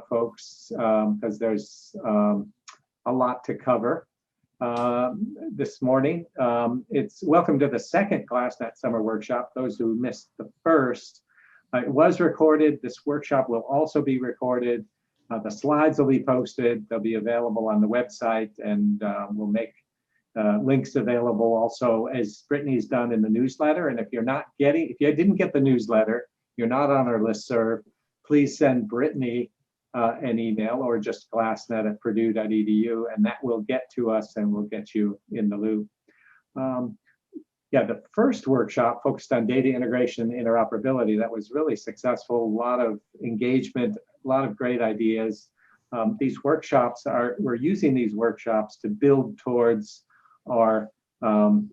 folks, because there's a lot to cover this morning. It's welcome to the second GLASSNET summer workshop. Those who missed the first, it was recorded. This workshop will also be recorded. The slides will be posted. They'll be available on the website, and we'll make links available also, as Brittany's done in the newsletter. And if you didn't get the newsletter, you're not on our listserv, please send Brittany an email or just glassnet@purdue.edu, and that will get to us and we'll get you in the loop. Yeah, the first workshop focused on data integration and interoperability. That was really successful, a lot of engagement, a lot of great ideas. These workshops we're using these workshops to build towards our biannual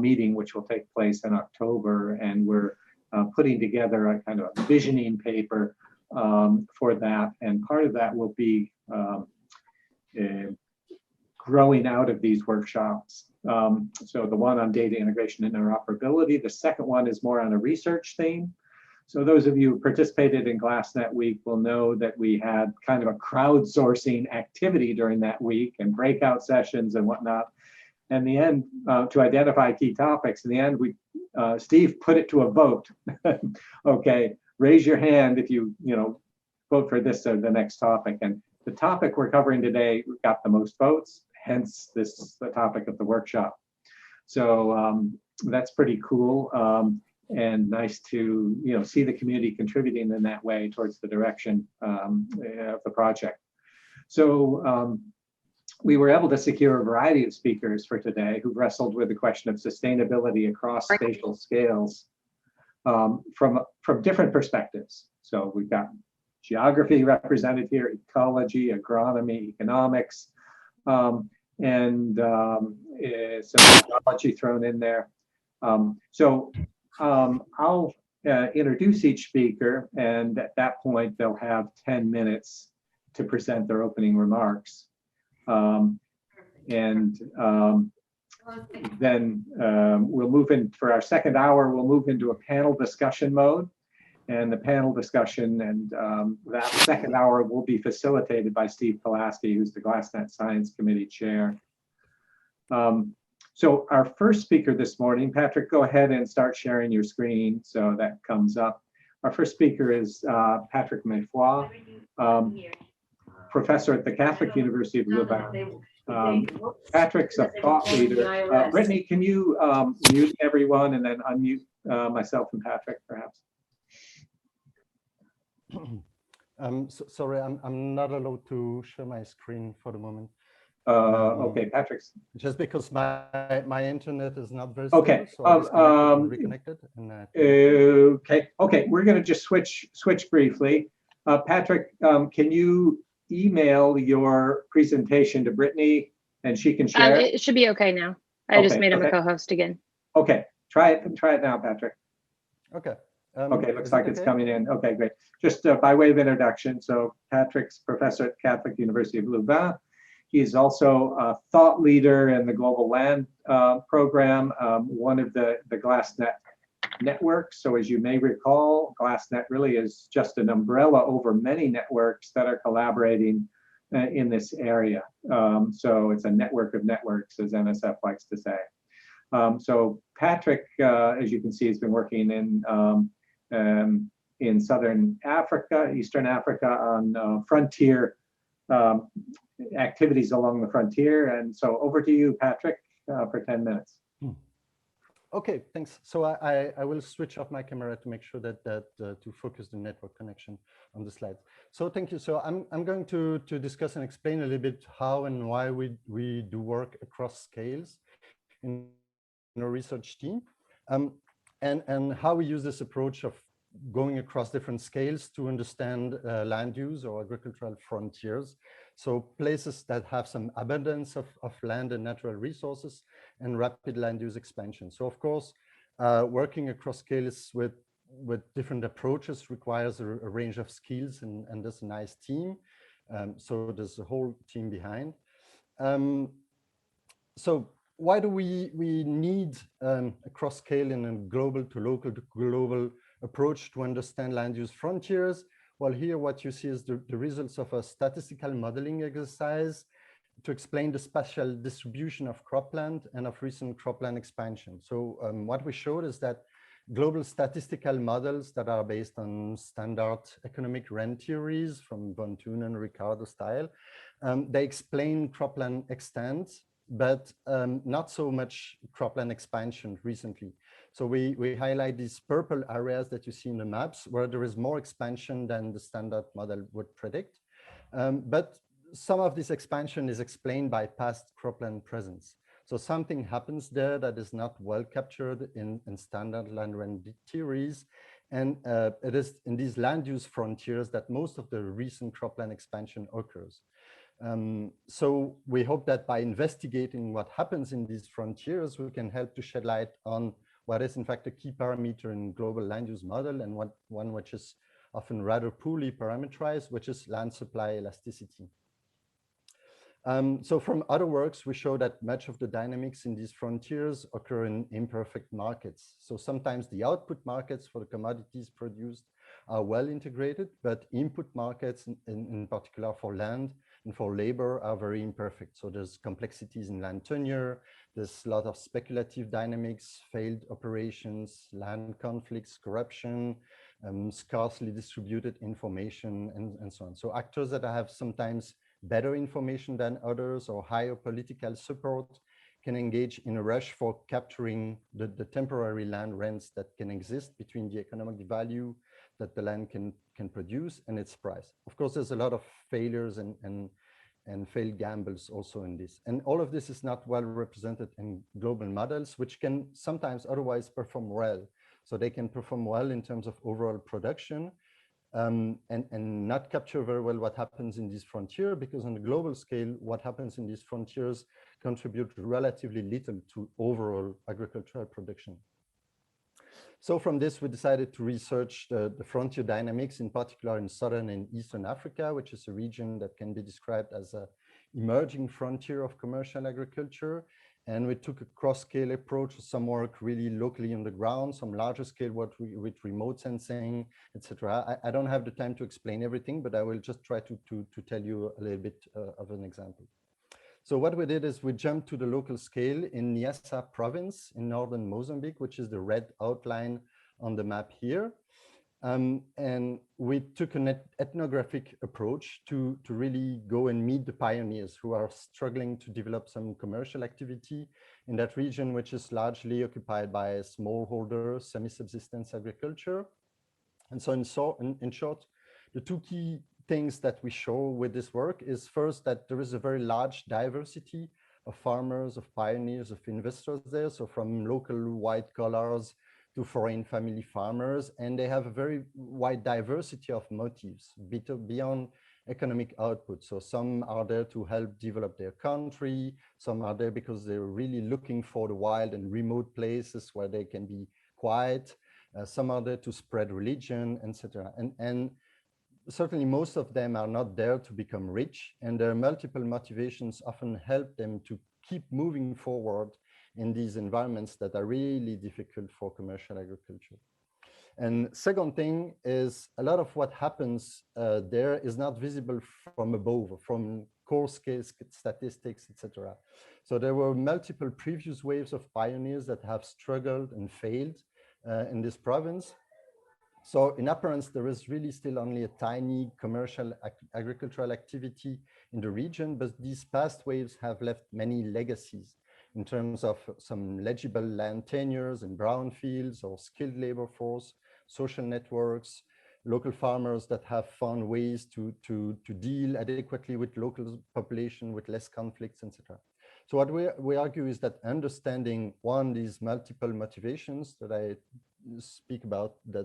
meeting, which will take place in October, and we're putting together a kind of a visioning paper for that, and part of that will be growing out of these workshops. So the one on data integration and interoperability, the second one is more on a research theme. So those of you who participated in GLASSNET week will know that we had kind of a crowdsourcing activity during that week and breakout sessions and whatnot. In the end, to identify key topics, in the end, Steve put it to a vote. Okay, raise your hand if you vote for this or the next topic. And the topic we're covering today got the most votes, hence this is the topic of the workshop. So that's pretty cool, and nice to see the community contributing in that way towards the direction of the project. So we were able to secure a variety of speakers for today who wrestled with the question of sustainability across spatial scales from different perspectives. So we've got geography represented here, ecology, agronomy, economics, and some technology thrown in there. So I'll introduce each speaker, and at that point they'll have 10 minutes to present their opening remarks. Then we'll move in for our second hour, we'll move into a panel discussion mode. And the panel discussion and that second hour will be facilitated by Steve Pulaski, who's the GLASSNET Science Committee Chair. So our first speaker this morning, Patrick, go ahead and start sharing your screen so that comes up. Our first speaker is Patrick Meyfroidt, professor at the Catholic University of Louvain. Patrick's a thought leader. Brittany, can you mute everyone and then unmute myself and Patrick, perhaps? Sorry, I'm not allowed to share my screen for the moment. Okay, Patrick's. Just because my internet is not very stable, okay. So reconnected. And, okay. We're going to just switch briefly. Patrick, can you email your presentation to Brittany and she can share? It should be okay now. I just made him a co-host again. Okay, try it now, Patrick. Okay. Okay, looks like it's coming in. Okay, great. Just by way of introduction, so Patrick's professor at Catholic University of Louvain. He's also a thought leader in the Global Land Program, one of the GLASSNET networks. So as you may recall, GLASSNET really is just an umbrella over many networks that are collaborating in this area. So it's a network of networks, as NSF likes to say. So Patrick, as you can see, has been working in Southern Africa, Eastern Africa on frontier activities along the frontier. And so over to you, Patrick, for 10 minutes. Okay, thanks. So I will switch off my camera to make sure that to focus the network connection on the slides. So thank you. So I'm going to discuss and explain a little bit how and why we do work across scales in our research team, and how we use this approach of going across different scales to understand land use or agricultural frontiers. So places that have some abundance of land and natural resources and rapid land use expansion. So of course, working across scales with different approaches requires a range of skills, and there's a nice team. So there's a whole team behind. So why do we need a cross-scale and a global to local to global approach to understand land use frontiers? Well, here what you see is the results of a statistical modeling exercise to explain the spatial distribution of cropland and of recent cropland expansion. So what we showed is that global statistical models that are based on standard economic rent theories from Von Thun and Ricardo style, they explain cropland extent, but not so much cropland expansion recently. So we highlight these purple areas that you see in the maps where there is more expansion than the standard model would predict. But some of this expansion is explained by past cropland presence. So something happens there that is not well captured in standard land rent theories. And it is in these land use frontiers that most of the recent cropland expansion occurs. So we hope that by investigating what happens in these frontiers, we can help to shed light on what is in fact a key parameter in global land use model, and one which is often rather poorly parameterized, which is land supply elasticity. So from other works, we show that much of the dynamics in these frontiers occur in imperfect markets. So sometimes the output markets for the commodities produced are well integrated, but input markets in particular for land and for labor are very imperfect. So there's complexities in land tenure, there's a lot of speculative dynamics, failed operations, land conflicts, corruption, scarcely distributed information, and so on. So actors that have sometimes better information than others or higher political support can engage in a rush for capturing the temporary land rents that can exist between the economic value that the land can produce and its price. Of course, there's a lot of failures and failed gambles also in this. And all of this is not well represented in global models, which can sometimes otherwise perform well. So they can perform well in terms of overall production, and not capture very well what happens in this frontier, because on the global scale, what happens in these frontiers contribute relatively little to overall agricultural production. So from this, we decided to research the frontier dynamics, in particular in Southern and Eastern Africa, which is a region that can be described as an emerging frontier of commercial agriculture. And we took a cross-scale approach, some work really locally on the ground, some larger scale work with remote sensing, etc. I don't have the time to explain everything, but I will just try to tell you a little bit of an example. So what we did is we jumped to the local scale in Niassa province in northern Mozambique, which is the red outline on the map here. And we took an ethnographic approach to really go and meet the pioneers who are struggling to develop some commercial activity in that region, which is largely occupied by smallholder, semi-subsistence agriculture. And so in short, the two key things that we show with this work is first that there is a very large diversity of farmers, of pioneers, of investors there. So from local white collars to foreign family farmers, and they have a very wide diversity of motives beyond economic output. So some are there to help develop their country, some are there because they're really looking for the wild and remote places where they can be quiet, some are there to spread religion, etc. And certainly most of them are not there to become rich, and their multiple motivations often help them to keep moving forward in these environments that are really difficult for commercial agriculture. And second thing is a lot of what happens there is not visible from above, from coarse scale statistics, etc. So there were multiple previous waves of pioneers that have struggled and failed in this province. So in appearance, there is really still only a tiny commercial agricultural activity in the region, but these past waves have left many legacies in terms of some legible land tenures in brownfields or skilled labor force, social networks, local farmers that have found ways to deal adequately with local population with less conflicts, etc. So what we argue is that understanding one, these multiple motivations that I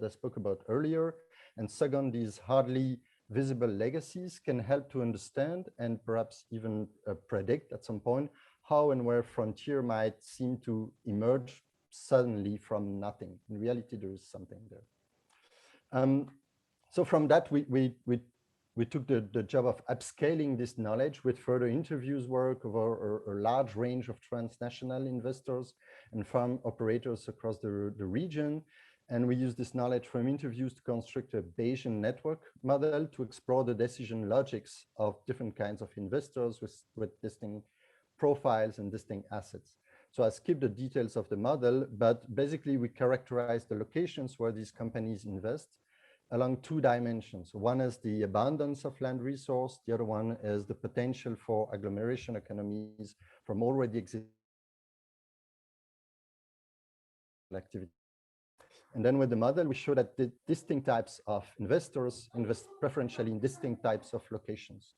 spoke about earlier, and second, these hardly visible legacies can help to understand and perhaps even predict at some point how and where frontier might seem to emerge suddenly from nothing. In reality, there is something there. So from that, we took the job of upscaling this knowledge with further interviews work over a large range of transnational investors and farm operators across the region. And we use this knowledge from interviews to construct a Bayesian network model to explore the decision logics of different kinds of investors with distinct profiles and distinct assets. So I skip the details of the model, but basically we characterize the locations where these companies invest along two dimensions. One is the abundance of land resource. The other one is the potential for agglomeration economies from already existing activity. And then with the model, we show that the distinct types of investors invest preferentially in distinct types of locations.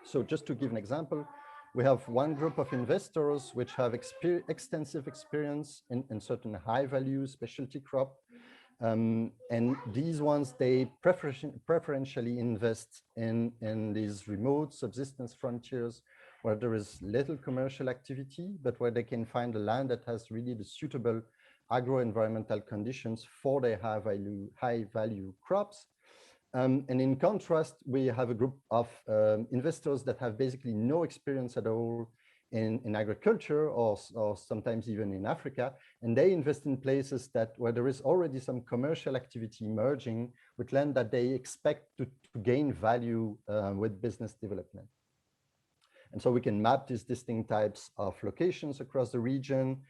So just to give an example, we have one group of investors which have extensive experience in certain high value specialty crop. And these ones, they preferentially invest in these remote subsistence frontiers where there is little commercial activity, but where they can find the land that has really the suitable agro-environmental conditions for their high value crops. And in contrast, we have a group of investors that have basically no experience at all in agriculture or sometimes even in Africa, and they invest in places where there is already some commercial activity emerging with land that they expect to gain value with business development. And so we can map these distinct types of locations across the region,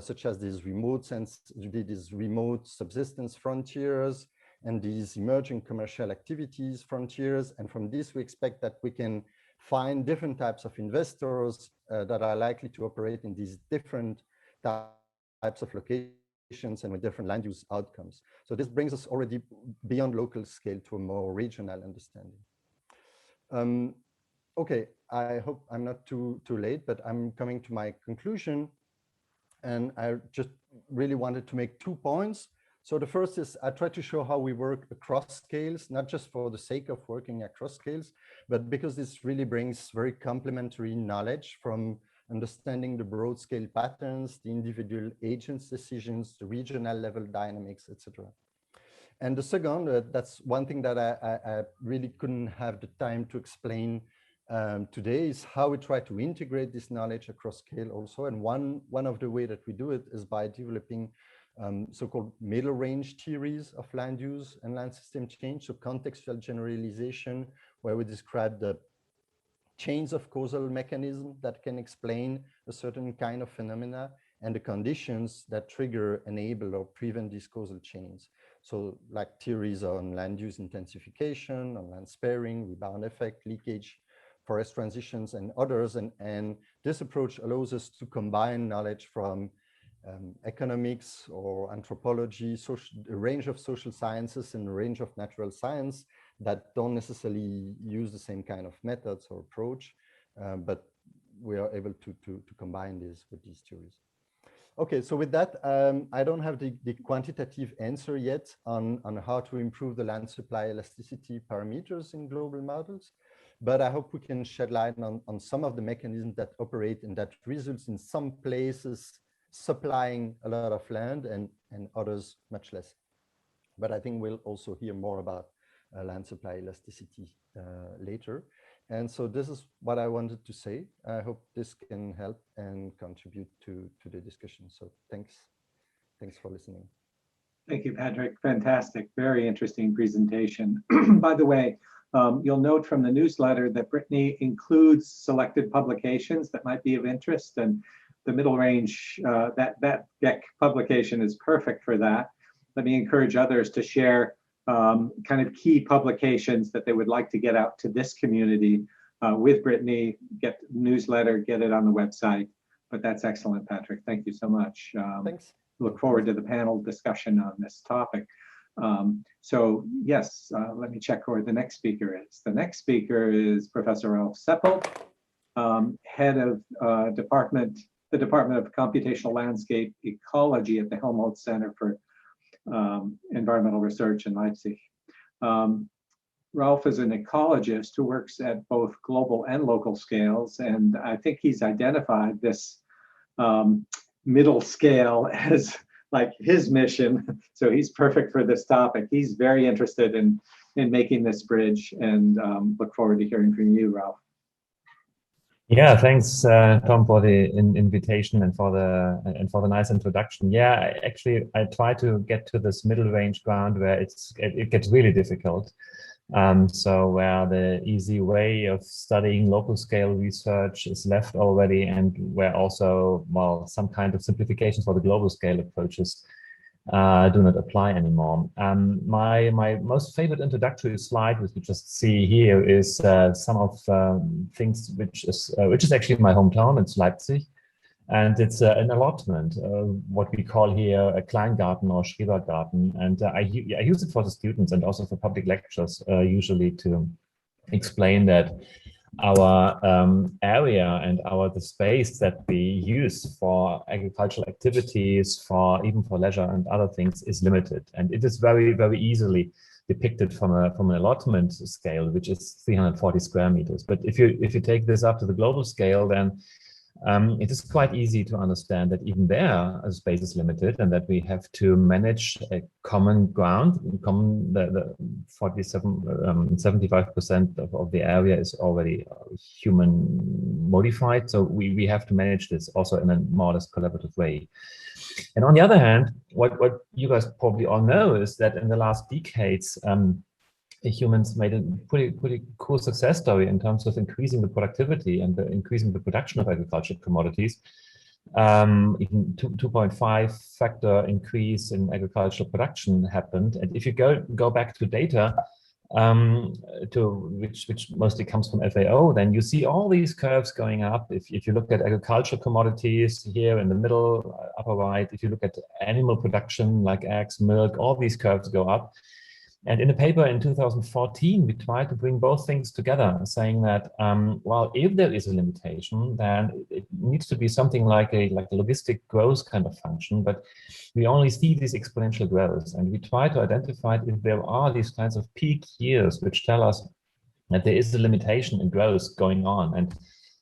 such as these remote subsistence frontiers and these emerging commercial activities frontiers. And from this, we expect that we can find different types of investors that are likely to operate in these different types of locations and with different land use outcomes. So this brings us already beyond local scale to a more regional understanding. Okay, I hope I'm not too late, but I'm coming to my conclusion. And I just really wanted to make 2 points. So the first is I try to show how we work across scales, not just for the sake of working across scales, but because this really brings very complementary knowledge from understanding the broad scale patterns, the individual agents' decisions, the regional level dynamics, etc. And the second, that's one thing that I really couldn't have the time to explain today, is how we try to integrate this knowledge across scale also. And one of the way that we do it is by developing so-called middle range theories of land use and land system change. So contextual generalization, where we describe the chains of causal mechanism that can explain a certain kind of phenomena and the conditions that trigger, enable, or prevent these causal chains. So like theories on land use intensification, on land sparing, rebound effect, leakage, forest transitions, and others. And this approach allows us to combine knowledge from economics or anthropology, a range of social sciences and a range of natural science that don't necessarily use the same kind of methods or approach, but we are able to combine this with these theories. Okay, so with that, I don't have the quantitative answer yet on how to improve the land supply elasticity parameters in global models, but I hope we can shed light on some of the mechanisms that operate and that results in some places supplying a lot of land and others much less. But I think we'll also hear more about land supply elasticity later. And so this is what I wanted to say. I hope this can help and contribute to the discussion. So thanks for listening. Thank you, Patrick. Fantastic, very interesting presentation. By the way, you'll note from the newsletter that Brittany includes selected publications that might be of interest, and the middle range, that GEC publication is perfect for that. Let me encourage others to share kind of key publications that they would like to get out to this community with Brittany, get the newsletter, get it on the website. But that's excellent, Patrick. Thank you so much. Thanks. Look forward to the panel discussion on this topic. So yes, let me check who the next speaker is. The next speaker is Professor Ralf Seppelt, head of the Department of Computational Landscape Ecology at the Helmholtz Center for Environmental Research in Leipzig. Ralf is an ecologist who works at both global and local scales, and I think he's identified this middle scale as like his mission. So he's perfect for this topic. He's very interested in making this bridge, and look forward to hearing from you, Ralf. Yeah, thanks, Tom, for the invitation and for the nice introduction. Yeah, I try to get to this middle range ground where it gets really difficult. So where the easy way of studying local scale research is left already, and where also, well, some kind of simplifications for the global scale approaches do not apply anymore. My most favorite introductory slide, which you just see here, is some of things which is actually my hometown. It's Leipzig, and it's an allotment, what we call here a Kleingarten or Schrebergarten, and I use it for the students and also for public lectures, usually to explain that our area and the space that we use for agricultural activities, even for leisure and other things, is limited, and it is very, very easily depicted from an allotment scale, which is 340 square meters. But if you take this up to the global scale, then it is quite easy to understand that even there, space is limited, and that we have to manage a common ground. The 75% of the area is already human modified, so we have to manage this also in a more or less collaborative way. And on the other hand, what you guys probably all know is that in the last decades, humans made a pretty cool success story in terms of increasing the productivity and increasing the production of agricultural commodities. Even 2.5 factor increase in agricultural production happened. And if you go back to data, which mostly comes from FAO, then you see all these curves going up. If you look at agricultural commodities here in the middle, upper right, if you look at animal production like eggs, milk, all these curves go up. And in a paper in 2014, we tried to bring both things together, saying that, well, if there is a limitation, then it needs to be something like a logistic growth kind of function, but we only see these exponential growths. And we try to identify if there are these kinds of peak years, which tell us that there is a limitation in growth going on. And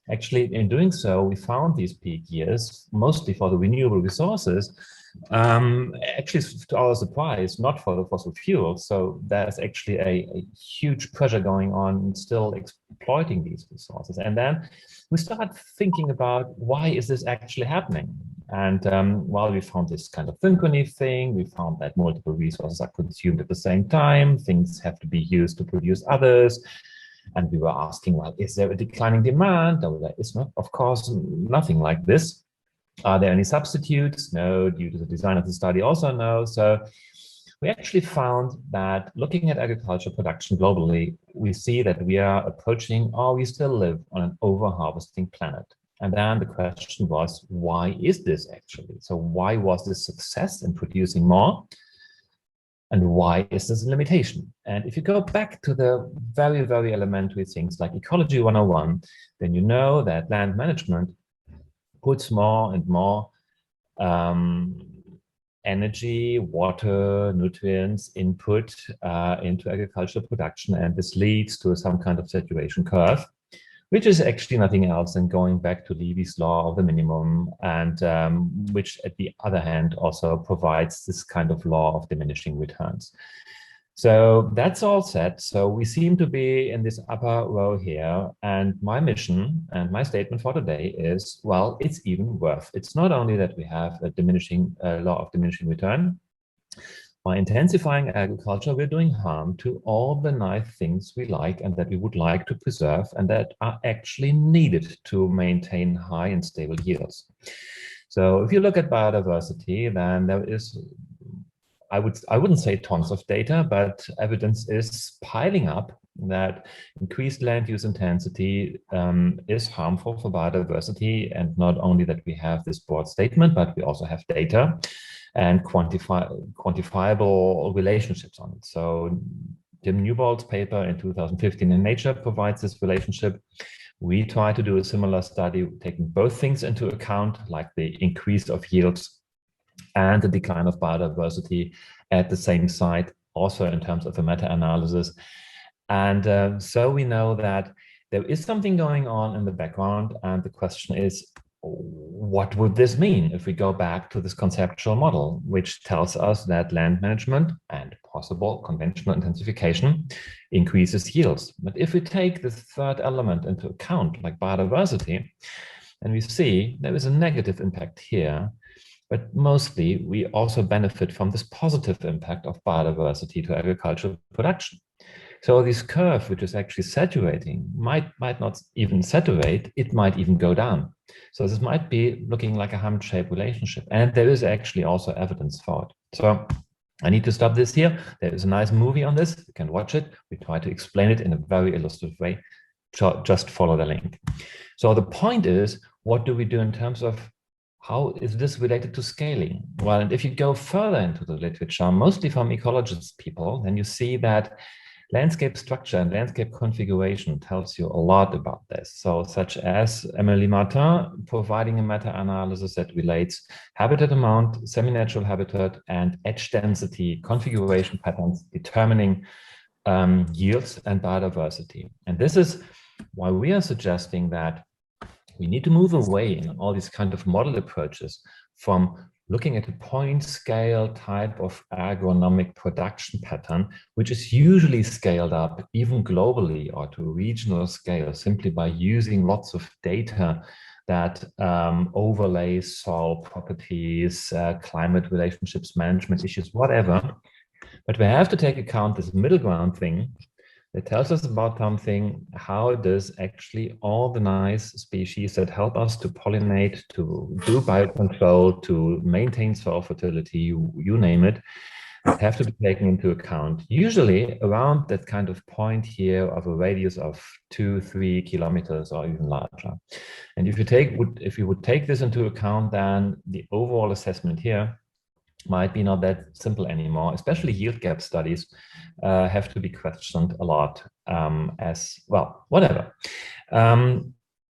actually, in doing so, we found these peak years, mostly for the renewable resources, actually, to our surprise, not for the fossil fuels. So there's actually a huge pressure going on still exploiting these resources. And then we start thinking about, why is this actually happening? And while we found this kind of synchrony thing, we found that multiple resources are consumed at the same time, things have to be used to produce others. And we were asking, well, is there a declining demand? No, there is not, of course, nothing like this. Are there any substitutes? No, due to the design of the study, also no. So we actually found that looking at agricultural production globally, we see that we are approaching, or we still live on an over-harvesting planet. And then the question was, why is this actually? So why was this success in producing more? And why is this a limitation? And if you go back to the very, very elementary things like Ecology 101, then you know that land management puts more and more energy, water, nutrients, input into agricultural production. And this leads to some kind of saturation curve, which is actually nothing else than going back to Levy's law of the minimum, and which at the other hand also provides this kind of law of diminishing returns. So that's all set. So we seem to be in this upper row here. And my mission and my statement for today is, well, it's even worse. It's not only that we have a diminishing law of diminishing return. By intensifying agriculture, we're doing harm to all the nice things we like and that we would like to preserve and that are actually needed to maintain high and stable yields. So if you look at biodiversity, then there is, I wouldn't say tons of data, but evidence is piling up that increased land use intensity is harmful for biodiversity. And not only that we have this broad statement, but we also have data and quantifiable relationships on it. So Tim Newbold's paper in 2015 in Nature provides this relationship. We try to do a similar study, taking both things into account, like the increase of yields and the decline of biodiversity at the same site, also in terms of a meta-analysis. And so we know that there is something going on in the background, and the question is, what would this mean if we go back to this conceptual model, which tells us that land management and possible conventional intensification increases yields? But if we take this third element into account, like biodiversity, then we see there is a negative impact here, but mostly we also benefit from this positive impact of biodiversity to agricultural production. So this curve, which is actually saturating, might not even saturate, it might even go down. So this might be looking like a hump-shaped relationship. And there is actually also evidence for it. So I need to stop this here. There is a nice movie on this. You can watch it. We try to explain it in a very illustrative way. Just follow the link. So the point is, what do we do in terms of how is this related to scaling? Well, and if you go further into the literature, mostly from ecologist people, then you see that landscape structure and landscape configuration tells you a lot about this. So such as Emily Martin providing a meta-analysis that relates habitat amount, semi-natural habitat, and edge density configuration patterns determining yields and biodiversity. And this is why we are suggesting that we need to move away in all these kind of model approaches from looking at a point scale type of agronomic production pattern, which is usually scaled up even globally or to regional scale simply by using lots of data that overlays soil properties, climate relationships, management issues, whatever. But we have to take account this middle ground thing that tells us about something, how does actually all the nice species that help us to pollinate, to do biocontrol, to maintain soil fertility, you name it, have to be taken into account. Usually around that kind of point here of a radius of 2-3 kilometers or even larger. And if you would take this into account, then the overall assessment here might be not that simple anymore. Especially yield gap studies have to be questioned a lot as well, whatever.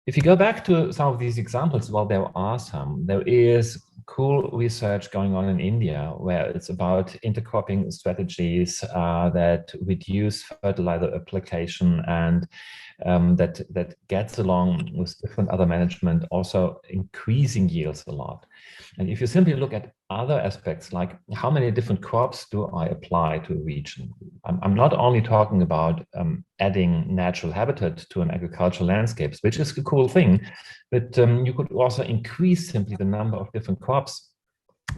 If you go back to some of these examples, well, there are some. There is cool research going on in India where it's about intercropping strategies that reduce fertilizer application and that gets along with different other management, also increasing yields a lot. And if you simply look at other aspects, like how many different crops do I apply to a region? I'm not only talking about adding natural habitat to an agricultural landscapes, which is a cool thing, but you could also increase simply the number of different crops.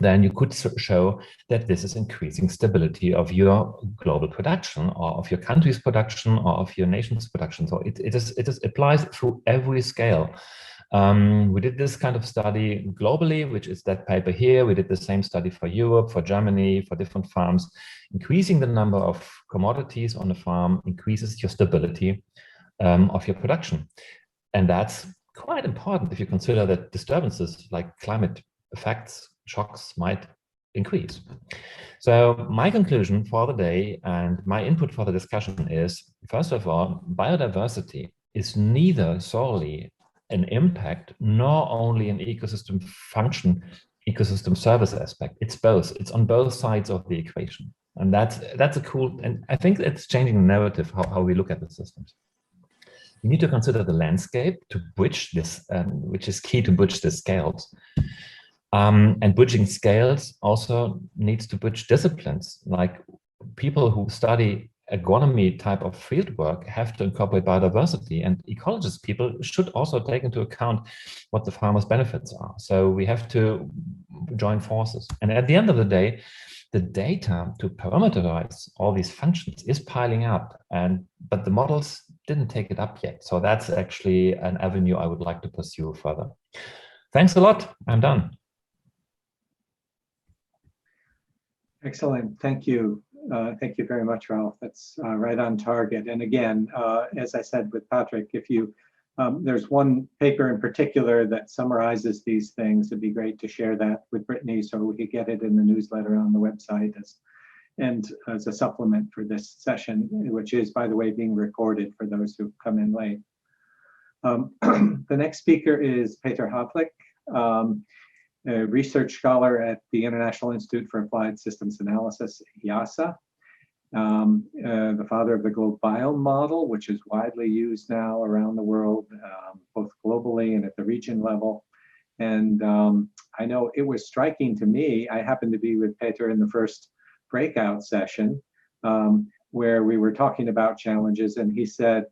Then you could show that this is increasing stability of your global production or of your country's production or of your nation's production. So it applies through every scale. We did this kind of study globally, which is that paper here. We did the same study for Europe, for Germany, for different farms. Increasing the number of commodities on the farm increases your stability of your production. And that's quite important if you consider that disturbances like climate effects, shocks might increase. So my conclusion for the day and my input for the discussion is, first of all, biodiversity is neither solely an impact, nor only an ecosystem function, ecosystem service aspect. It's both. It's on both sides of the equation. And that's a cool, and I think it's changing the narrative, how we look at the systems. We need to consider the landscape to bridge this, which is key to bridge the scales. And bridging scales also needs to bridge disciplines, like people who study agronomy type of field work have to incorporate biodiversity, and ecologist people should also take into account what the farmers' benefits are. So we have to join forces. And at the end of the day, the data to parameterize all these functions is piling up, but the models didn't take it up yet. So that's actually an avenue I would like to pursue further. Thanks a lot. I'm done. Excellent. Thank you. Thank you very much, Ralf. That's right on target. And again, as I said with Patrick, if you there's one paper in particular that summarizes these things, it'd be great to share that with Brittany so we could get it in the newsletter on the website as a supplement for this session, which is, by the way, being recorded for those who come in late. The next speaker is Petr Havlik, a research scholar at the International Institute for Applied Systems Analysis, IIASA, the father of the GLOBIOM model, which is widely used now around the world, both globally and at the region level. And I know it was striking to me. I happened to be with Petr in the first breakout session where we were talking about challenges, and he said,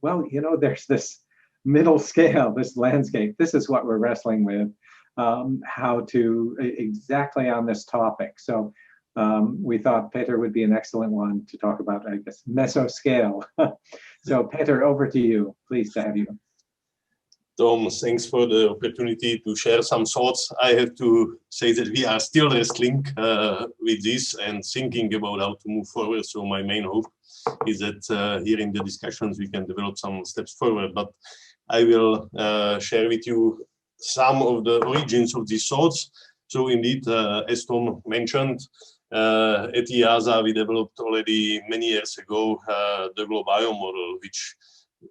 well, you know, there's this middle scale, this landscape. This is what we're wrestling with, how to exactly on this topic. So we thought Petr would be an excellent one to talk about, I guess, Meso-scale. So Petr, over to you. Pleased to have you. Tom, thanks for the opportunity to share some thoughts. I have to say that we are still wrestling with this and thinking about how to move forward. So my main hope is that here in the discussions we can develop some steps forward. But I will share with you some of the origins of these thoughts. So indeed, as Tom mentioned, at IIASA we developed already many years ago the GLOBIOM model, which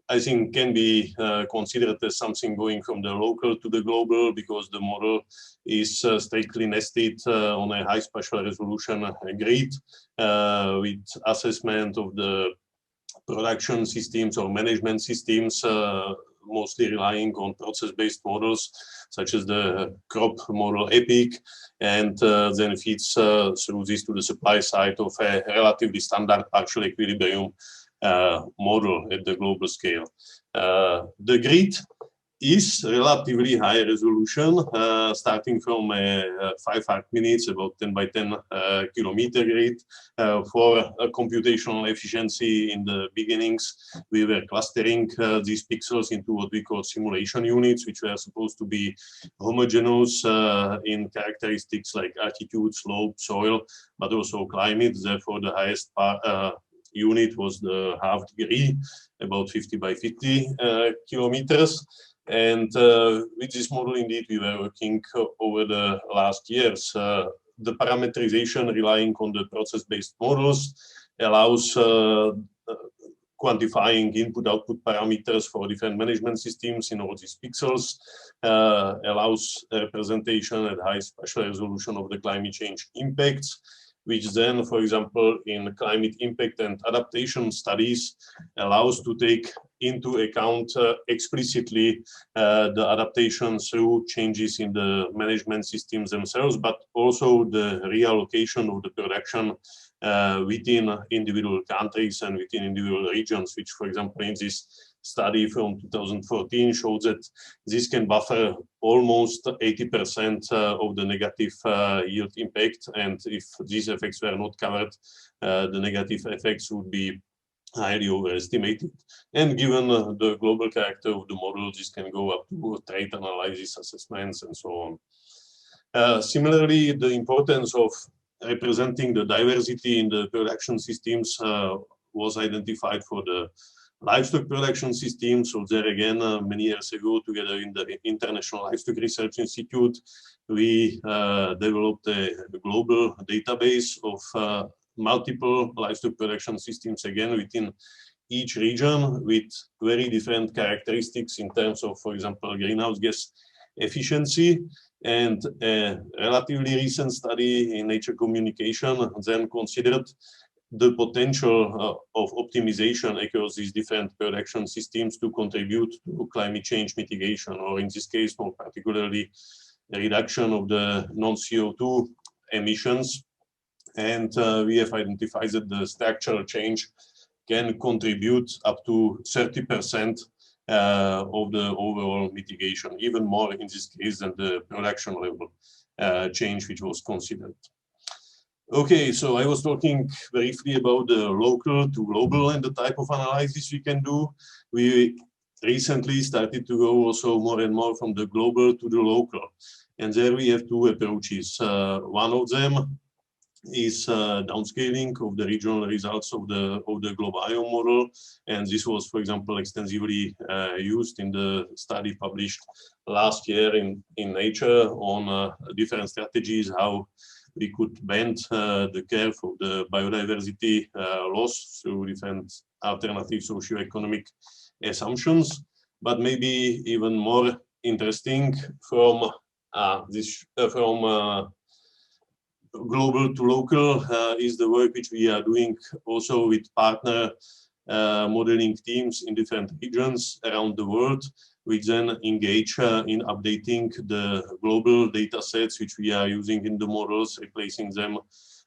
I think can be considered as something going from the local to the global, because the model is strictly nested on a high spatial resolution grid with assessment of the production systems or management systems, mostly relying on process-based models such as the crop model EPIC, and then feeds through this to the supply side of a relatively standard partial equilibrium model at the global scale. The grid is relatively high resolution, starting from 5 arc-minutes, about 10 by 10 kilometer grid. For computational efficiency in the beginnings, we were clustering these pixels into what we call simulation units, which were supposed to be homogeneous in characteristics like altitude, slope, soil, but also climate. Therefore, the highest unit was the half degree, about 50 by 50 kilometers. And with this model, indeed, we were working over the last years. The parameterization relying on the process-based models allows quantifying input-output parameters for different management systems in all these pixels, allows representation at high spatial resolution of the climate change impacts, which then, for example, in climate impact and adaptation studies, allows to take into account explicitly the adaptation through changes in the management systems themselves, but also the reallocation of the production within individual countries and within individual regions, which, for example, in this study from 2014 shows that this can buffer almost 80% of the negative yield impact. And if these effects were not covered, the negative effects would be highly overestimated. And given the global character of the model, this can go up to trait analysis, assessments, and so on. Similarly, the importance of representing the diversity in the production systems was identified for the livestock production system. So there again, many years ago, together in the International Livestock Research Institute, we developed a global database of multiple livestock production systems, again within each region, with very different characteristics in terms of, for example, greenhouse gas efficiency. And a relatively recent study in Nature Communication then considered the potential of optimization across these different production systems to contribute to climate change mitigation, or in this case, more particularly, the reduction of the non-CO2 emissions. And we have identified that the structural change can contribute up to 30% of the overall mitigation, even more in this case than the production level change which was considered. Okay, so I was talking briefly about the local to global and the type of analysis we can do. We recently started to go also more and more from the global to the local. And there we have two approaches. One of them is downscaling of the regional results of the GLOBIOM model. And this was, for example, extensively used in the study published last year in Nature on different strategies, how we could bend the curve of the biodiversity loss through different alternative socioeconomic assumptions. But maybe even more interesting from global to local is the work which we are doing also with partner modeling teams in different regions around the world. which then engage in updating the global data sets which we are using in the models, replacing them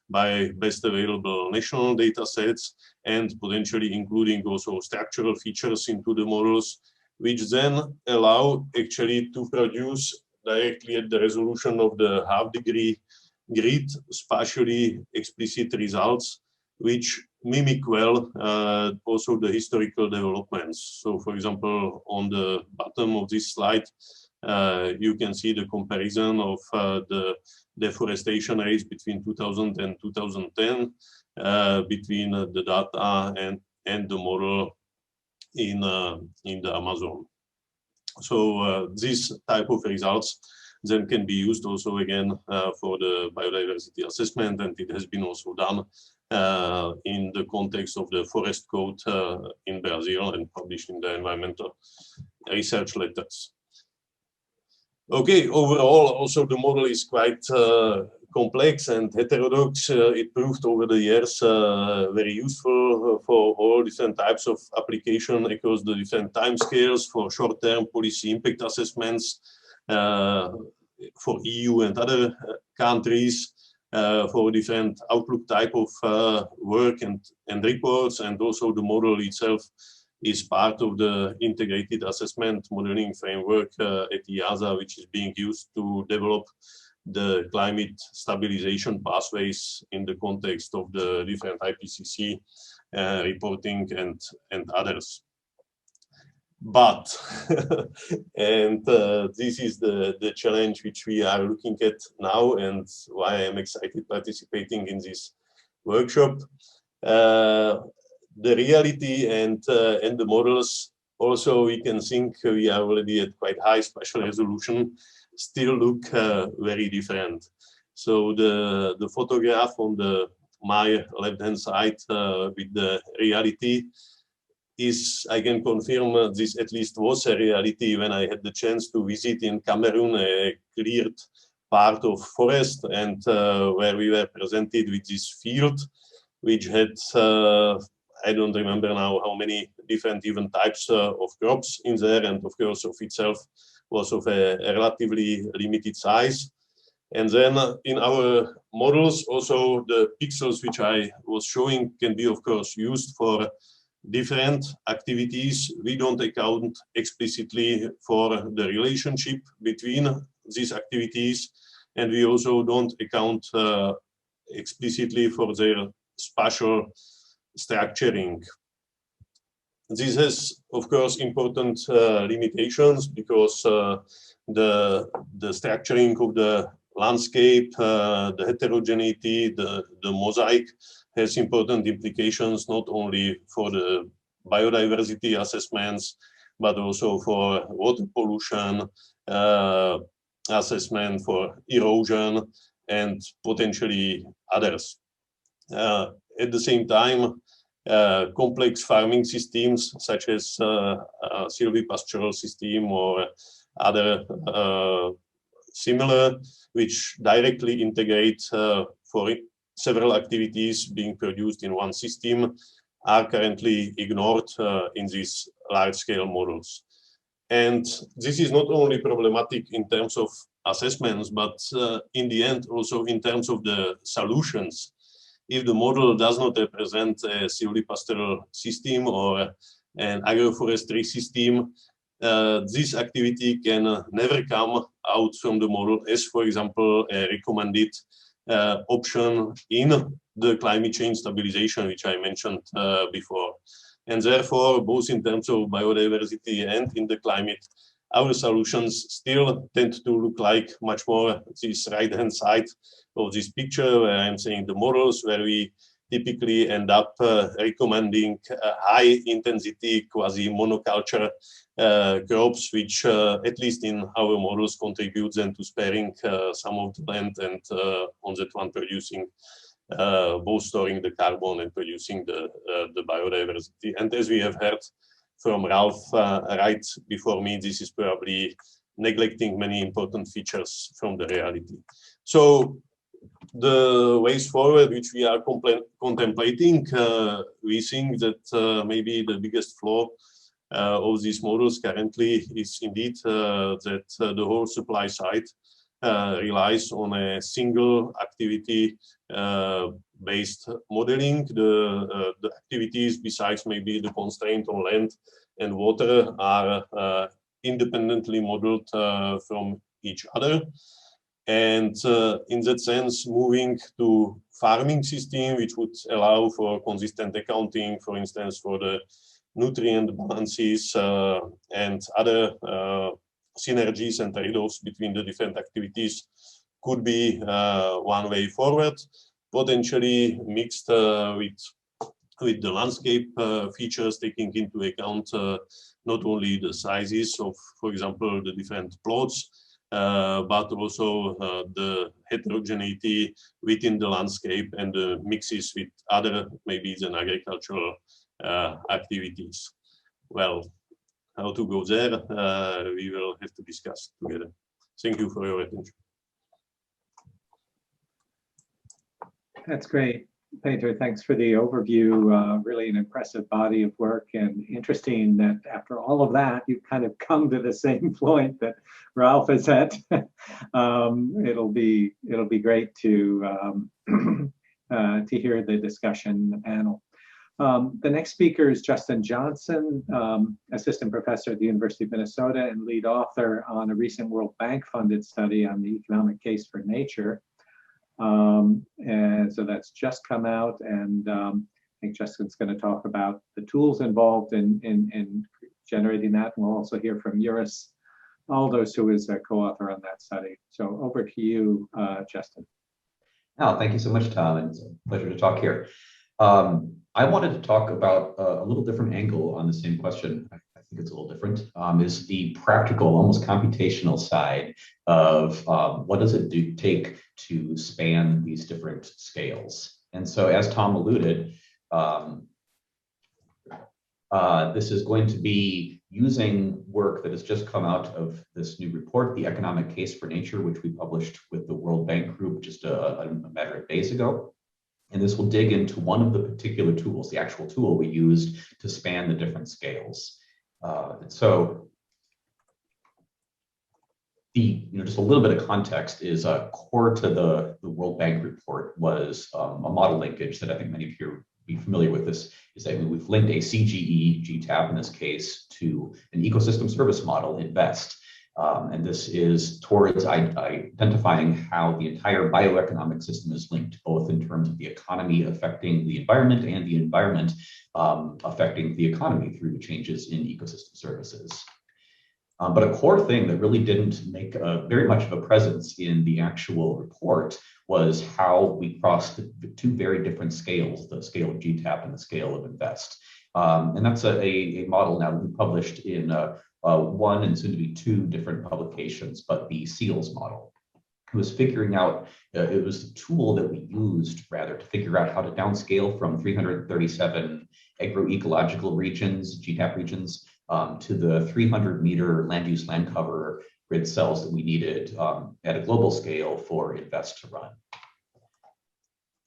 by best available national data sets, and potentially including also structural features into the models, which then allow actually to produce directly at the resolution of the half-degree grid spatially explicit results, which mimic well also the historical developments. So, for example, on the bottom of this slide, you can see the comparison of the deforestation rates between 2000 and 2010 between the data and the model in the Amazon. So this type of results then can be used also again for the biodiversity assessment, and it has been also done in the context of the forest code in Brazil and published in the environmental research letters. Okay, overall, also the model is quite complex and heterodox. It proved over the years very useful for all different types of application across the different timescales for short-term policy impact assessments for EU and other countries, for different outlook type of work and reports, and also the model itself is part of the integrated assessment modeling framework at IIASA, which is being used to develop the climate stabilization pathways in the context of the different IPCC reporting and others. But, and this is the challenge which we are looking at now, and why I'm excited participating in this workshop. The reality and the models, also we can think we are already at quite high spatial resolution, still look very different. So the photograph on my left-hand side with the reality is, I can confirm this at least was a reality when I had the chance to visit in Cameroon a cleared part of forest, and where we were presented with this field, which had I don't remember now how many different even types of crops in there, and of course of itself was of a relatively limited size. And then in our models also the pixels which I was showing can be of course used for different activities. We don't account explicitly for the relationship between these activities, and we also don't account explicitly for their spatial structuring. This has, of course, important limitations, because the structuring of the landscape, the heterogeneity, the mosaic has important implications not only for the biodiversity assessments, but also for water pollution assessment, for erosion, and potentially others. At the same time, complex farming systems such as silvipastoral system or other similar, which directly integrate for several activities being produced in one system, are currently ignored in these large-scale models. And this is not only problematic in terms of assessments, but in the end also in terms of the solutions. If the model does not represent a silvipastoral system or an agroforestry system, this activity can never come out from the model as, for example, a recommended option in the climate change stabilization, which I mentioned before. And therefore, both in terms of biodiversity and in the climate, our solutions still tend to look like much more this right-hand side of this picture, where I'm saying the models, where we typically end up recommending high-intensity quasi-monoculture crops, which at least in our models contribute then to sparing some of the land, and on that one producing both storing the carbon and producing the biodiversity. And as we have heard from Ralf right before me, this is probably neglecting many important features from the reality. So the ways forward which we are contemplating, we think that maybe the biggest flaw of these models currently is indeed that the whole supply side relies on a single activity based modeling. The activities, besides maybe the constraint on land and water, are independently modeled from each other. And in that sense, moving to farming system, which would allow for consistent accounting, for instance, for the nutrient balances and other synergies and trade-offs between the different activities, could be one way forward, potentially mixed with the landscape features, taking into account not only the sizes of, for example, the different plots, but also the heterogeneity within the landscape and the mixes with other, maybe than agricultural activities. Well, how to go there, we will have to discuss together. Thank you for your attention. That's great, Petr. Thanks for the overview. Really an impressive body of work, and interesting that after all of that, you've kind of come to the same point that Ralf is at. It'll be great to hear the discussion, the panel. The next speaker is Justin Johnson, assistant professor at the University of Minnesota and lead author on a recent World Bank funded study on the economic case for nature. And so that's just come out, and I think Justin's going to talk about the tools involved in generating that. And we'll also hear from Uris, Baldos, who is a co-author on that study. So over to you, Justin. Oh, thank you so much, Tom. It's a pleasure to talk here. I wanted to talk about a little different angle on the same question. I think it's a little different, is the practical, almost computational side of what does it take to span these different scales. And so as Tom alluded, this is going to be using work that has just come out of this new report, The Economic Case for Nature, which we published with the World Bank Group just a matter of days ago. And this will dig into one of the particular tools, the actual tool we used to span the different scales. So just a little bit of context is core to the World Bank report was a model linkage that I think many of you will be familiar with. This is that we've linked a CGE, GTAP in this case, to an ecosystem service model, INVEST. And this is towards identifying how the entire bioeconomic system is linked, both in terms of the economy affecting the environment and the environment affecting the economy through changes in ecosystem services. But a core thing that really didn't make very much of a presence in the actual report was how we crossed the two very different scales, the scale of GTAP and the scale of INVEST. And that's a model now we published in one and soon to be two different publications, but the SEALS model. It was figuring out, it was the tool that we used rather to figure out how to downscale from 337 agroecological regions, GTAP regions, to the 300-meter land use land cover grid cells that we needed at a global scale for INVEST to run.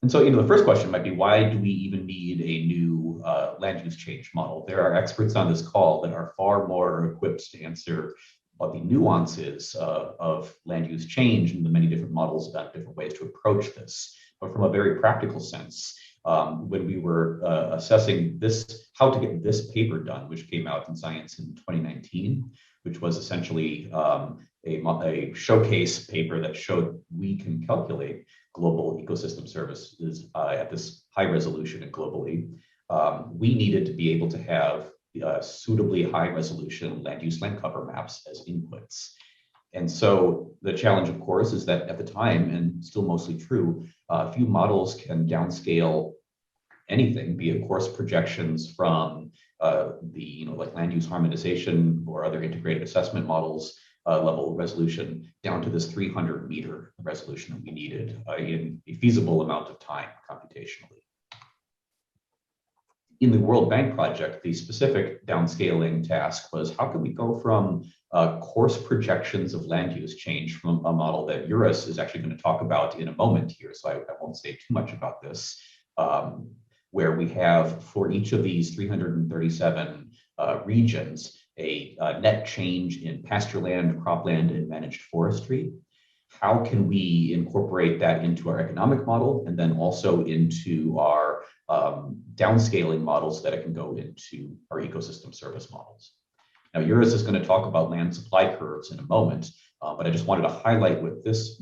And so, the first question might be, why do we even need a new land use change model? There are experts on this call that are far more equipped to answer what the nuances of land use change and the many different models about different ways to approach this. But from a very practical sense, when we were assessing this, how to get this paper done, which came out in Science in 2019, which was essentially a showcase paper that showed we can calculate global ecosystem services at this high resolution and globally. We needed to be able to have suitably high resolution land use land cover maps as inputs. And so the challenge, of course, is that at the time, and still mostly true, few models can downscale anything, be it course projections from like land use harmonization or other integrated assessment models level resolution down to this 300-meter resolution that we needed in a feasible amount of time computationally. In the World Bank project, the specific downscaling task was how can we go from course projections of land use change from a model that Uris is actually going to talk about in a moment here, so I won't say too much about this, where we have for each of these 337 regions, a net change in pasture land, cropland, and managed forestry. How can we incorporate that into our economic model and then also into our downscaling models that it can go into our ecosystem service models? Now, Uris is going to talk about land supply curves in a moment, but I just wanted to highlight with this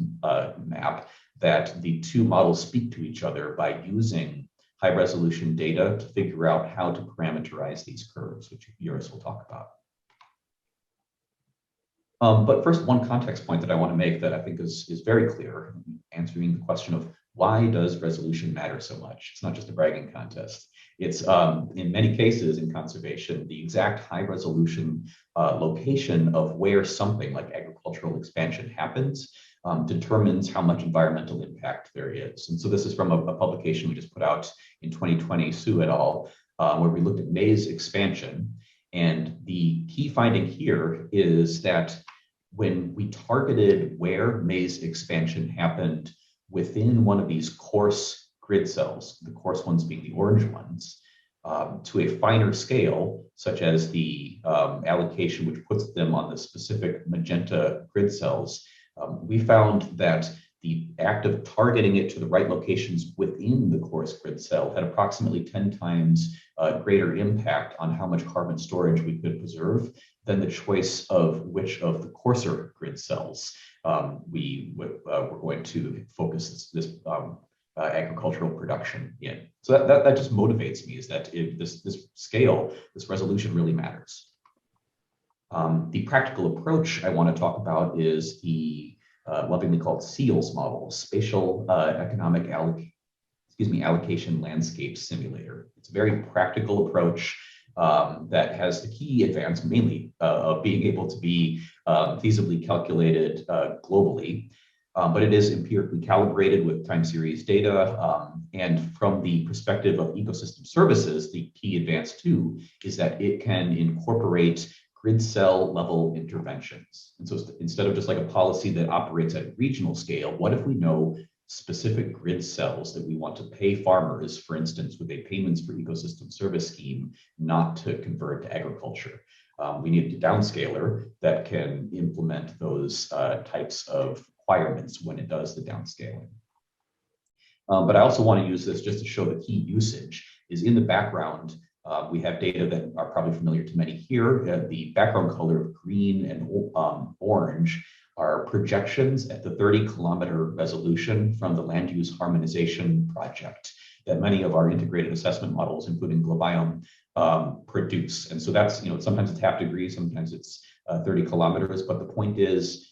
map that the two models speak to each other by using high resolution data to figure out how to parameterize these curves, which Uris will talk about. But first, one context point that I want to make that I think is very clear, answering the question of why does resolution matter so much? It's not just a bragging contest. It's in many cases in conservation, the exact high resolution location of where something like agricultural expansion happens determines how much environmental impact there is. And so this is from a publication we just put out in 2020, Su et al., where we looked at maize expansion. And the key finding here is that when we targeted where maize expansion happened within one of these coarse grid cells, the coarse ones being the orange ones, to a finer scale, such as the allocation, which puts them on the specific magenta grid cells, we found that the act of targeting it to the right locations within the coarse grid cell had approximately 10 times greater impact on how much carbon storage we could preserve than the choice of which of the coarser grid cells we were going to focus this agricultural production in. So that just motivates me, is that this scale, this resolution really matters. The practical approach I want to talk about is the lovingly called SEALS model, Spatial Economic Allocation Landscape Simulator. It's a very practical approach that has the key advance mainly of being able to be feasibly calculated globally, but it is empirically calibrated with time series data. And from the perspective of ecosystem services, the key advance too is that it can incorporate grid cell level interventions. And so instead of just like a policy that operates at a regional scale, what if we know specific grid cells that we want to pay farmers, for instance, with a payments for ecosystem service scheme, not to convert to agriculture? We need a downscaler that can implement those types of requirements when it does the downscaling. But I also want to use this just to show the key usage is in the background. We have data that are probably familiar to many here. The background color of green and orange are projections at the 30-kilometer resolution from the land use harmonization project that many of our integrated assessment models, including GLOBIOM, produce. And so that's, sometimes it's half degree, sometimes it's 30 kilometers, but the point is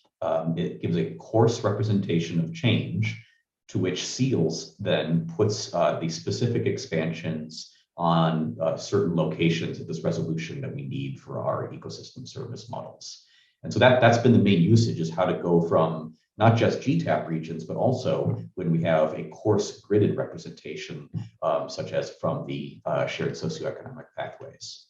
it gives a coarse representation of change to which SEALS then puts the specific expansions on certain locations at this resolution that we need for our ecosystem service models. And so that's been the main usage, is how to go from not just GTAP regions, but also when we have a coarse gridded representation, such as from the shared socioeconomic pathways.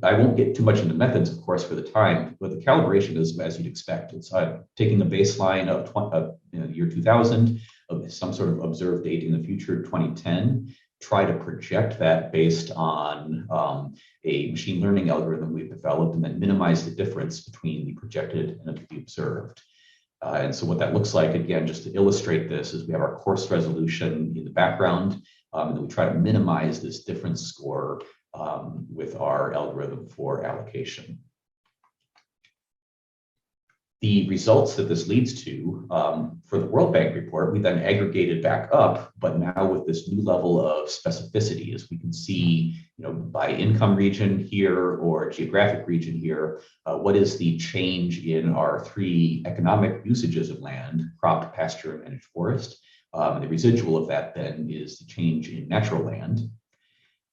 I won't get too much into methods, of course, for the time, but the calibration is as you'd expect. It's taking a baseline of year 2000, of some sort of observed date in the future, 2010, try to project that based on a machine learning algorithm we've developed, and then minimize the difference between the projected and the observed. And so what that looks like, again, just to illustrate this, is we have our coarse resolution in the background, and then we try to minimize this difference score with our algorithm for allocation. The results that this leads to for the World Bank report, we then aggregated back up, but now with this new level of specificity, as we can see, by income region here or geographic region here, what is the change in our three economic usages of land: crop, pasture, and managed forest. The residual of that then is the change in natural land.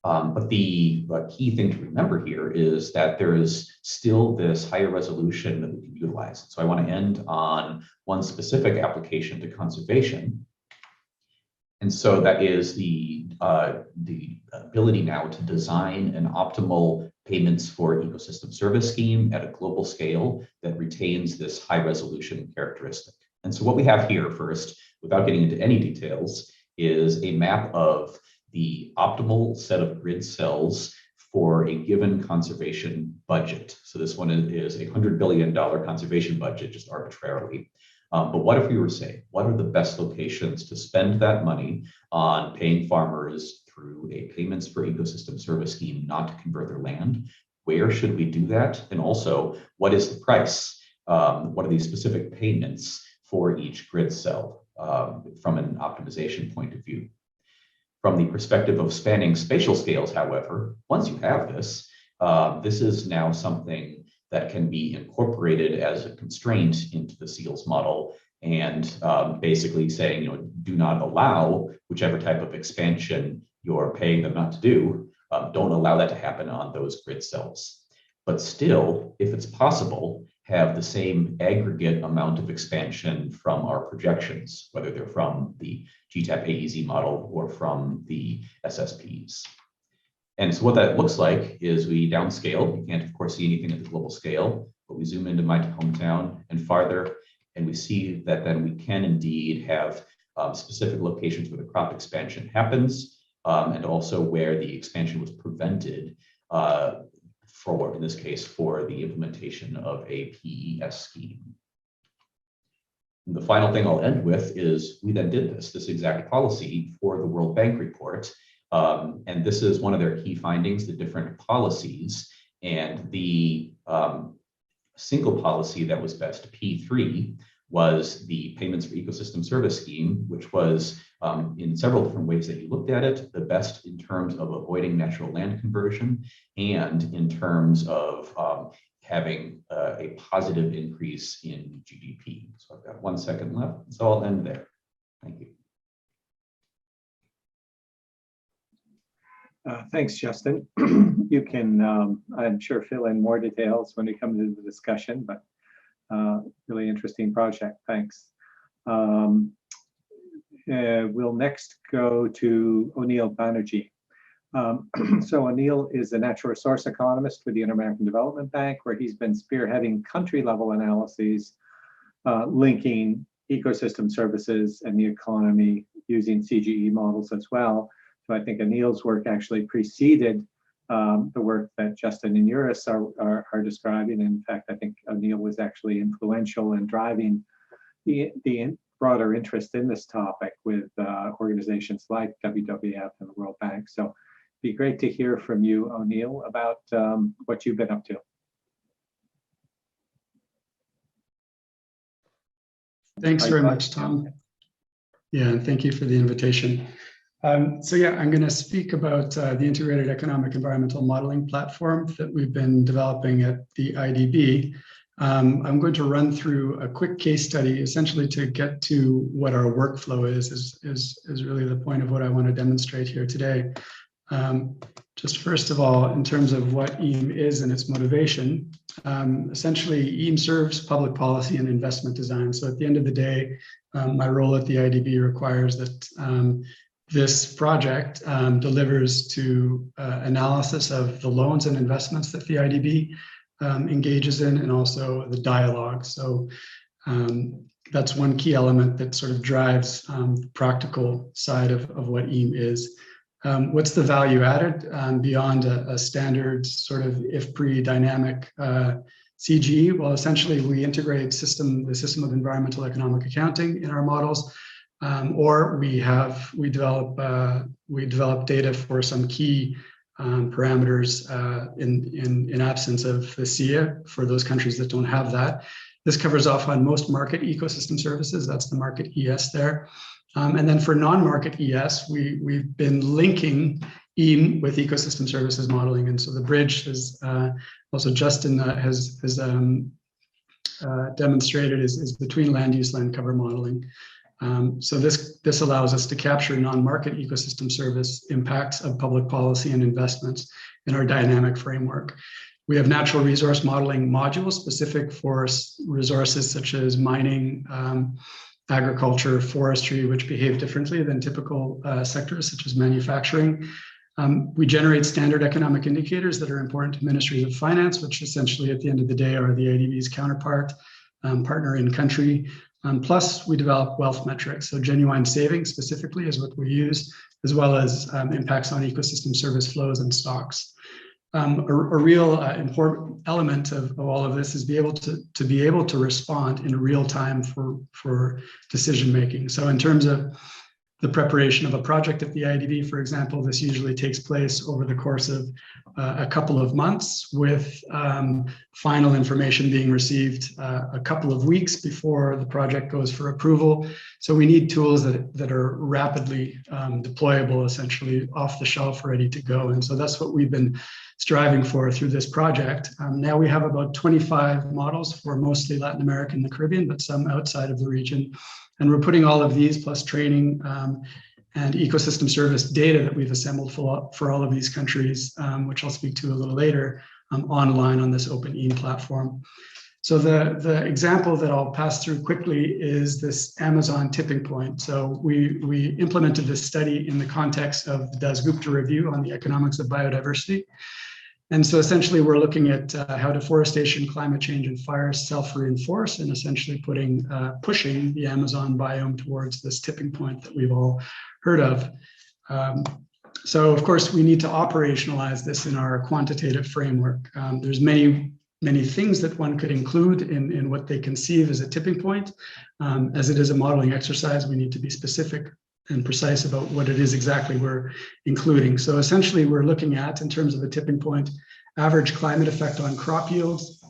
But the key thing to remember here is that there is still this higher resolution that we can utilize. So I want to end on one specific application to conservation. And so that is the ability now to design an optimal payments for ecosystem service scheme at a global scale that retains this high resolution characteristic. And so what we have here first, without getting into any details, is a map of the optimal set of grid cells for a given conservation budget. So this one is a $100 billion conservation budget, just arbitrarily. But what if we were saying, what are the best locations to spend that money on paying farmers through a payments for ecosystem service scheme not to convert their land? Where should we do that? And also, what is the price? What are these specific payments for each grid cell from an optimization point of view? From the perspective of spanning spatial scales, however, once you have this, this is now something that can be incorporated as a constraint into the SEALS model and basically saying, do not allow whichever type of expansion you're paying them not to do, don't allow that to happen on those grid cells. But still, if it's possible, have the same aggregate amount of expansion from our projections, whether they're from the GTAP AEZ model or from the SSPs. And so what that looks like is we downscale. You can't, of course, see anything at the global scale, but we zoom into my hometown and farther, and we see that then we can indeed have specific locations where the crop expansion happens, and also where the expansion was prevented for, in this case, for the implementation of a PES scheme. And the final thing I'll end with is we then did this exact policy for the World Bank report. And this is one of their key findings, the different policies. And the single policy that was best, P3, was the Payments for Ecosystem Service Scheme, which was in several different ways that you looked at it, the best in terms of avoiding natural land conversion and in terms of having a positive increase in GDP. So I've got 1 second left, so I'll end there. Thank you. Thanks, Justin. You can, I'm sure, fill in more details when we come to the discussion, but really interesting project. Thanks. We'll next go to Onil Banerjee. So Onil is a natural resource economist with the Inter-American Development Bank, where he's been spearheading country-level analyses linking ecosystem services and the economy using CGE models as well. So I think Onil's work actually preceded the work that Justin and Uris are describing. In fact, I think Onil was actually influential in driving the broader interest in this topic with organizations like WWF and the World Bank. So it'd be great to hear from you, Onil, about what you've been up to. Thanks very much, Tom. Yeah, and thank you for the invitation. So yeah, I'm going to speak about the integrated economic environmental modeling platform that we've been developing at the IADB. I'm going to run through a quick case study, essentially to get to what our workflow is really the point of what I want to demonstrate here today. Just first of all, in terms of what EAM is and its motivation, essentially EAM serves public policy and investment design. So at the end of the day, my role at the IADB requires that this project delivers to analysis of the loans and investments that the IADB engages in, and also the dialogue. So that's one key element that sort of drives the practical side of what EAM is. What's the value added beyond a standard sort of IFPRI dynamic CGE? Well, essentially we integrate the system of environmental economic accounting in our models, or we develop data for some key parameters in absence of the SIA for those countries that don't have that. This covers off on most market ecosystem services. That's the market ES there. And then for non-market ES, we've been linking EAM with ecosystem services modeling. And so the bridge is also Justin has demonstrated is between land use, land cover modeling. So this allows us to capture non-market ecosystem service impacts of public policy and investments in our dynamic framework. We have natural resource modeling modules specific for resources such as mining, agriculture, forestry, which behave differently than typical sectors such as manufacturing. We generate standard economic indicators that are important to ministries of finance, which essentially at the end of the day are the IADB's counterpart, partner in country. Plus, we develop wealth metrics. So genuine savings specifically is what we use, as well as impacts on ecosystem service flows and stocks. a real important element of all of this is be able to respond in real time for decision making. So in terms of the preparation of a project at the IADB, for example, this usually takes place over the course of a couple of months, with final information being received a couple of weeks before the project goes for approval. So we need tools that are rapidly deployable, essentially off the shelf, ready to go. And so that's what we've been striving for through this project. Now we have about 25 models for mostly Latin America and the Caribbean, but some outside of the region. And we're putting all of these plus training and ecosystem service data that we've assembled for all of these countries, which I'll speak to a little later, online on this open EAM platform. So the example that I'll pass through quickly is this Amazon tipping point. So we implemented this study in the context of the Dasgupta review on the economics of biodiversity. And so essentially we're looking at how deforestation, climate change, and fires self-reinforce, and essentially pushing the Amazon biome towards this tipping point that we've all heard of. So of course we need to operationalize this in our quantitative framework. There's many things that one could include in what they conceive as a tipping point. As it is a modeling exercise, we need to be specific and precise about what it is exactly we're including. So essentially we're looking at, in terms of a tipping point, average climate effect on crop yields,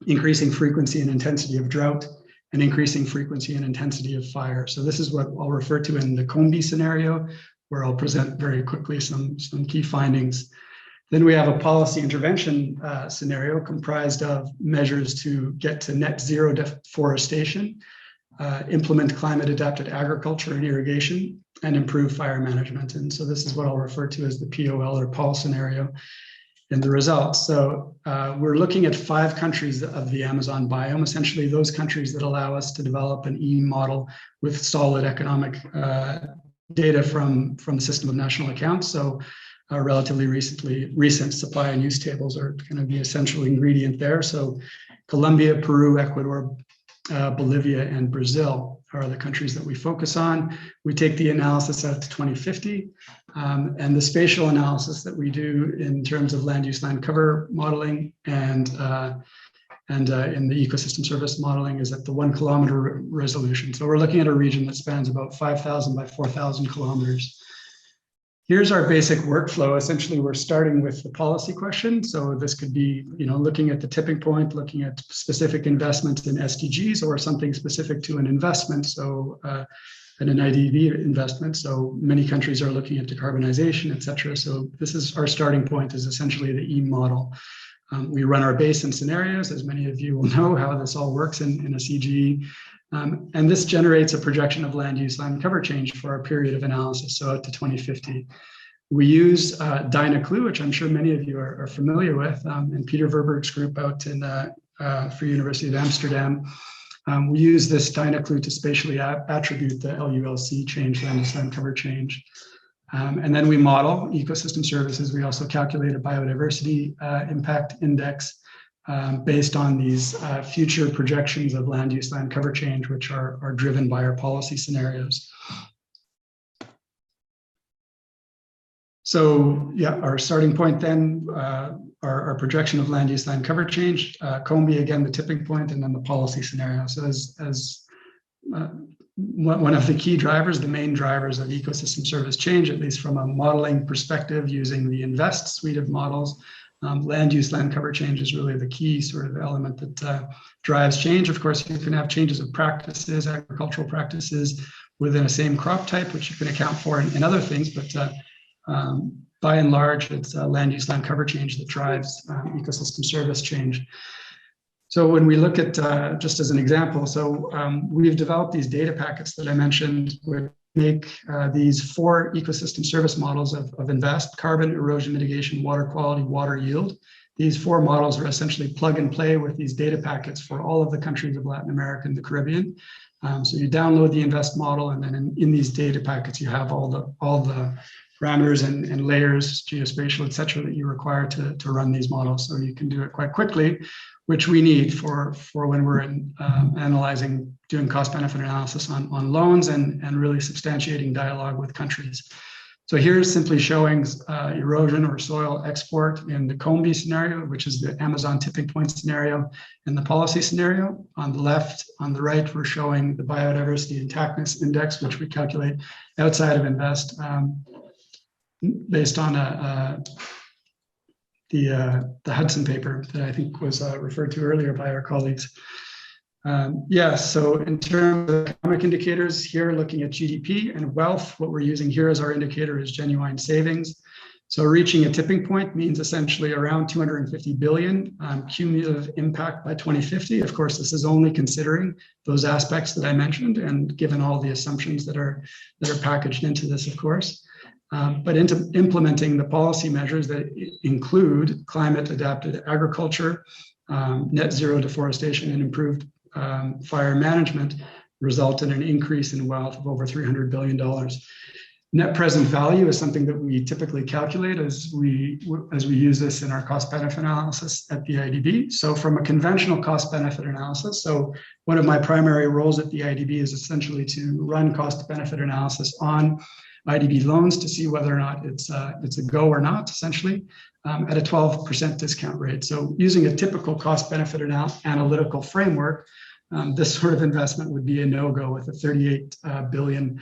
increasing frequency and intensity of drought, and increasing frequency and intensity of fire. So this is what I'll refer to in the Combi scenario, where I'll present very quickly some key findings. Then we have a policy intervention scenario comprised of measures to get to net zero deforestation, implement climate adapted agriculture and irrigation, and improve fire management. And so this is what I'll refer to as the POL or POL scenario in the results. So we're looking at 5 countries of the Amazon biome, essentially those countries that allow us to develop an EAM model with solid economic data from the system of national accounts. So relatively recent supply and use tables are kind of the essential ingredient there. So Colombia, Peru, Ecuador, Bolivia, and Brazil are the countries that we focus on. We take the analysis out to 2050, and the spatial analysis that we do in terms of land use land cover modeling and in the ecosystem service modeling is at the 1 kilometer resolution. So we're looking at a region that spans about 5,000 by 4,000 kilometers. Here's our basic workflow. Essentially, we're starting with the policy question. So this could be, looking at the tipping point, looking at specific investments in SDGs or something specific to an investment. So an IDB investment. So many countries are looking at decarbonization, et cetera. So this is our starting point, is essentially the EAM model. We run our basin scenarios, as many of you will know how this all works in a CGE. And this generates a projection of land use land cover change for our period of analysis, so out to 2050. We use DynaClue, which I'm sure many of you are familiar with, and Peter Verberg's group out in Free University of Amsterdam. We use this DynaClue to spatially attribute the LULC change, land use land cover change. And then we model ecosystem services. We also calculate a biodiversity impact index based on these future projections of land use land cover change, which are driven by our policy scenarios. So yeah, our starting point then, our projection of land use land cover change, Combi, again, the tipping point, and then the policy scenario. So as one of the key drivers, the main drivers of ecosystem service change, at least from a modeling perspective, using the INVEST suite of models, land use land cover change is really the key sort of element that drives change. Of course, you can have changes of practices, agricultural practices within a same crop type, which you can account for in other things, but by and large, it's land use land cover change that drives ecosystem service change. So when we look at, just as an example, so we've developed these data packets that I mentioned, which make these 4 ecosystem service models of INVEST: carbon, erosion mitigation, water quality, water yield. These 4 models are essentially plug and play with these data packets for all of the countries of Latin America and the Caribbean. So you download the INVEST model, and then in these data packets, you have all the parameters and layers, geospatial, et cetera, that you require to run these models. So you can do it quite quickly, which we need for when we're doing cost benefit analysis on loans and really substantiating dialogue with countries. So here's simply showing erosion or soil export in the Combi scenario, which is the Amazon tipping point scenario, and the policy scenario. On the left, on the right, we're showing the biodiversity intactness index, which we calculate outside of INVEST based on the Hudson paper that I think was referred to earlier by our colleagues. So in terms of economic indicators here, looking at GDP and wealth, what we're using here as our indicator is genuine savings. So reaching a tipping point means essentially around 250 billion cumulative impact by 2050. Of course, this is only considering those aspects that I mentioned and given all the assumptions that are packaged into this, of course. But into implementing the policy measures that include climate adapted agriculture, net zero deforestation, and improved fire management result in an increase in wealth of over $300 billion. Net present value is something that we typically calculate as we use this in our cost benefit analysis at the IADB. So from a conventional cost benefit analysis, so one of my primary roles at the IADB is essentially to run cost benefit analysis on IDB loans to see whether or not it's a go or not, essentially, at a 12% discount rate. So using a typical cost benefit analytical framework, this sort of investment would be a no-go with a $38 billion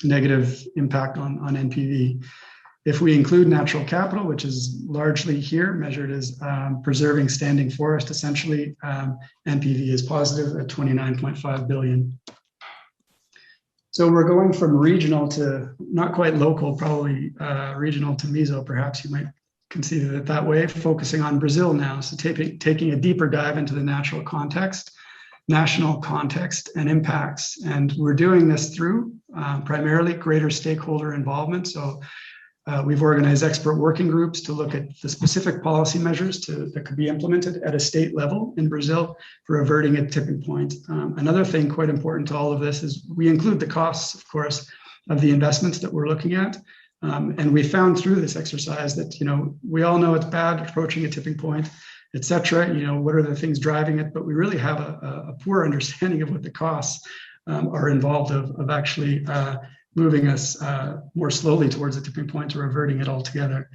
negative impact on NPV. If we include natural capital, which is largely here measured as preserving standing forest, essentially, NPV is positive at 29.5 billion. So we're going from regional to not quite local, probably regional to meso, perhaps you might conceive of it that way, focusing on Brazil now. So taking a deeper dive into the national context and impacts. And we're doing this through primarily greater stakeholder involvement. So we've organized expert working groups to look at the specific policy measures that could be implemented at a state level in Brazil for averting a tipping point. Another thing quite important to all of this is we include the costs, of course, of the investments that we're looking at. And we found through this exercise that, we all know it's bad approaching a tipping point, et cetera. What are the things driving it? But we really have a poor understanding of what the costs are involved of actually moving us more slowly towards a tipping point or averting it altogether.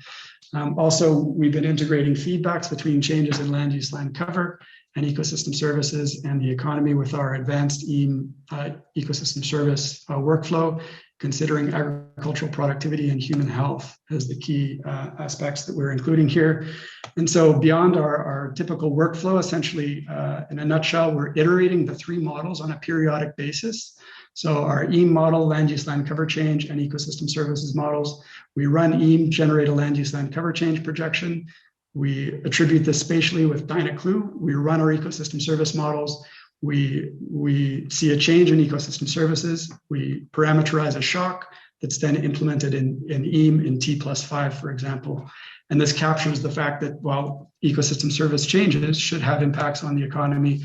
Also, we've been integrating feedbacks between changes in land use, land cover, and ecosystem services and the economy with our advanced EAM ecosystem service workflow, considering agricultural productivity and human health as the key aspects that we're including here. And so beyond our typical workflow, essentially, in a nutshell, we're iterating the three models on a periodic basis. So our EAM model, land use, land cover change, and ecosystem services models, we run EAM, generate a land use, land cover change projection. We attribute this spatially with DynaClue. We run our ecosystem service models. We see a change in ecosystem services. We parameterize a shock that's then implemented in EAM in T+5, for example. And this captures the fact that while ecosystem service changes should have impacts on the economy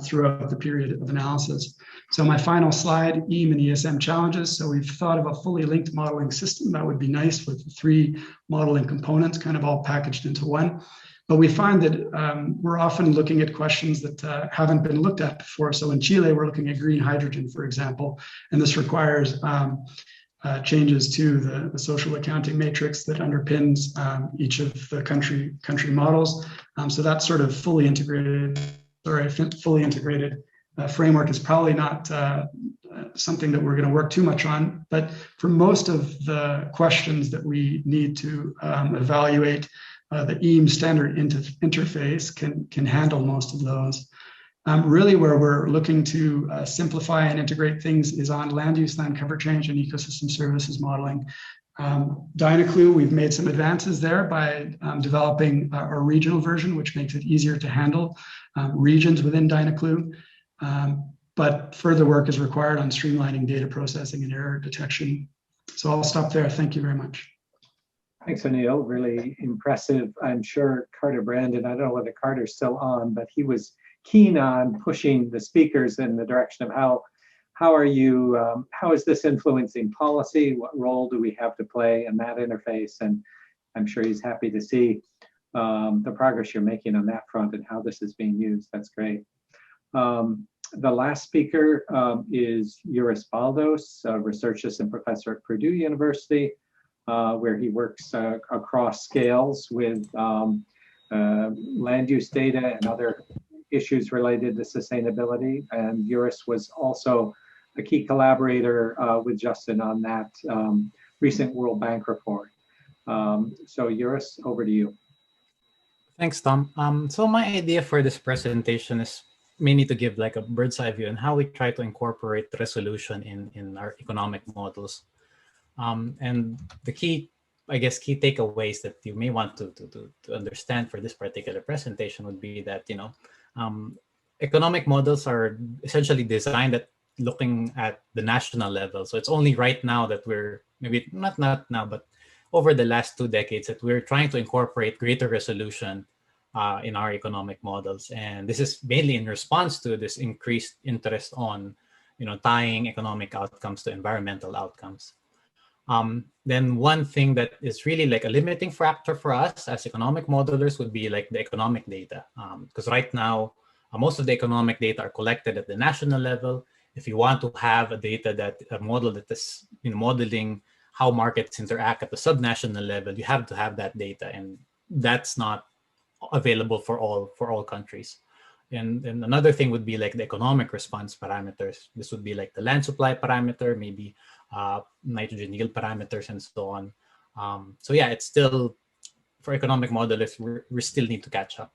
throughout the period of analysis. So my final slide, EAM and ESM challenges. So we've thought of a fully linked modeling system that would be nice with the three modeling components kind of all packaged into one. But we find that we're often looking at questions that haven't been looked at before. So in Chile, we're looking at green hydrogen, for example, and this requires changes to the social accounting matrix that underpins each of the country models. So that sort of fully integrated framework is probably not something that we're going to work too much on. But for most of the questions that we need to evaluate, the EAM standard interface can handle most of those. Really where we're looking to simplify and integrate things is on land use, land cover change, and ecosystem services modeling. DynaClue, we've made some advances there by developing a regional version, which makes it easier to handle regions within DynaClue. But further work is required on streamlining data processing and error detection. So I'll stop there. Thank you very much. Thanks, Onil. Really impressive. I'm sure Carter Brandon, I don't know whether Carter's still on, but he was keen on pushing the speakers in the direction of how is this influencing policy? What role do we have to play in that interface? And I'm sure he's happy to see the progress you're making on that front and how this is being used. That's great. The last speaker is Uris Baldos, a research assistant professor at Purdue University, where he works across scales with land use data and other issues related to sustainability. And Uris was also a key collaborator with Justin on that recent World Bank report. So Uris, over to you. Thanks, Tom. So my idea for this presentation is mainly to give like a bird's eye view on how we try to incorporate resolution in our economic models. And the key, I guess, key takeaways that you may want to understand for this particular presentation would be that, you know, economic models are essentially designed at looking at the national level. So it's only right now that we're, maybe not now, but over the last 2 decades that we're trying to incorporate greater resolution in our economic models. And this is mainly in response to this increased interest on, you know, tying economic outcomes to environmental outcomes. Then one thing that is really like a limiting factor for us as economic modelers would be like the economic data. Because right now, most of the economic data are collected at the national level. If you want to have a model that is, you know, modeling how markets interact at the subnational level, you have to have that data, and that's not available for all countries. And another thing would be like the economic response parameters. This would be like the land supply parameter, maybe nitrogen yield parameters, and so on. So yeah, it's still, for economic modelers, we still need to catch up.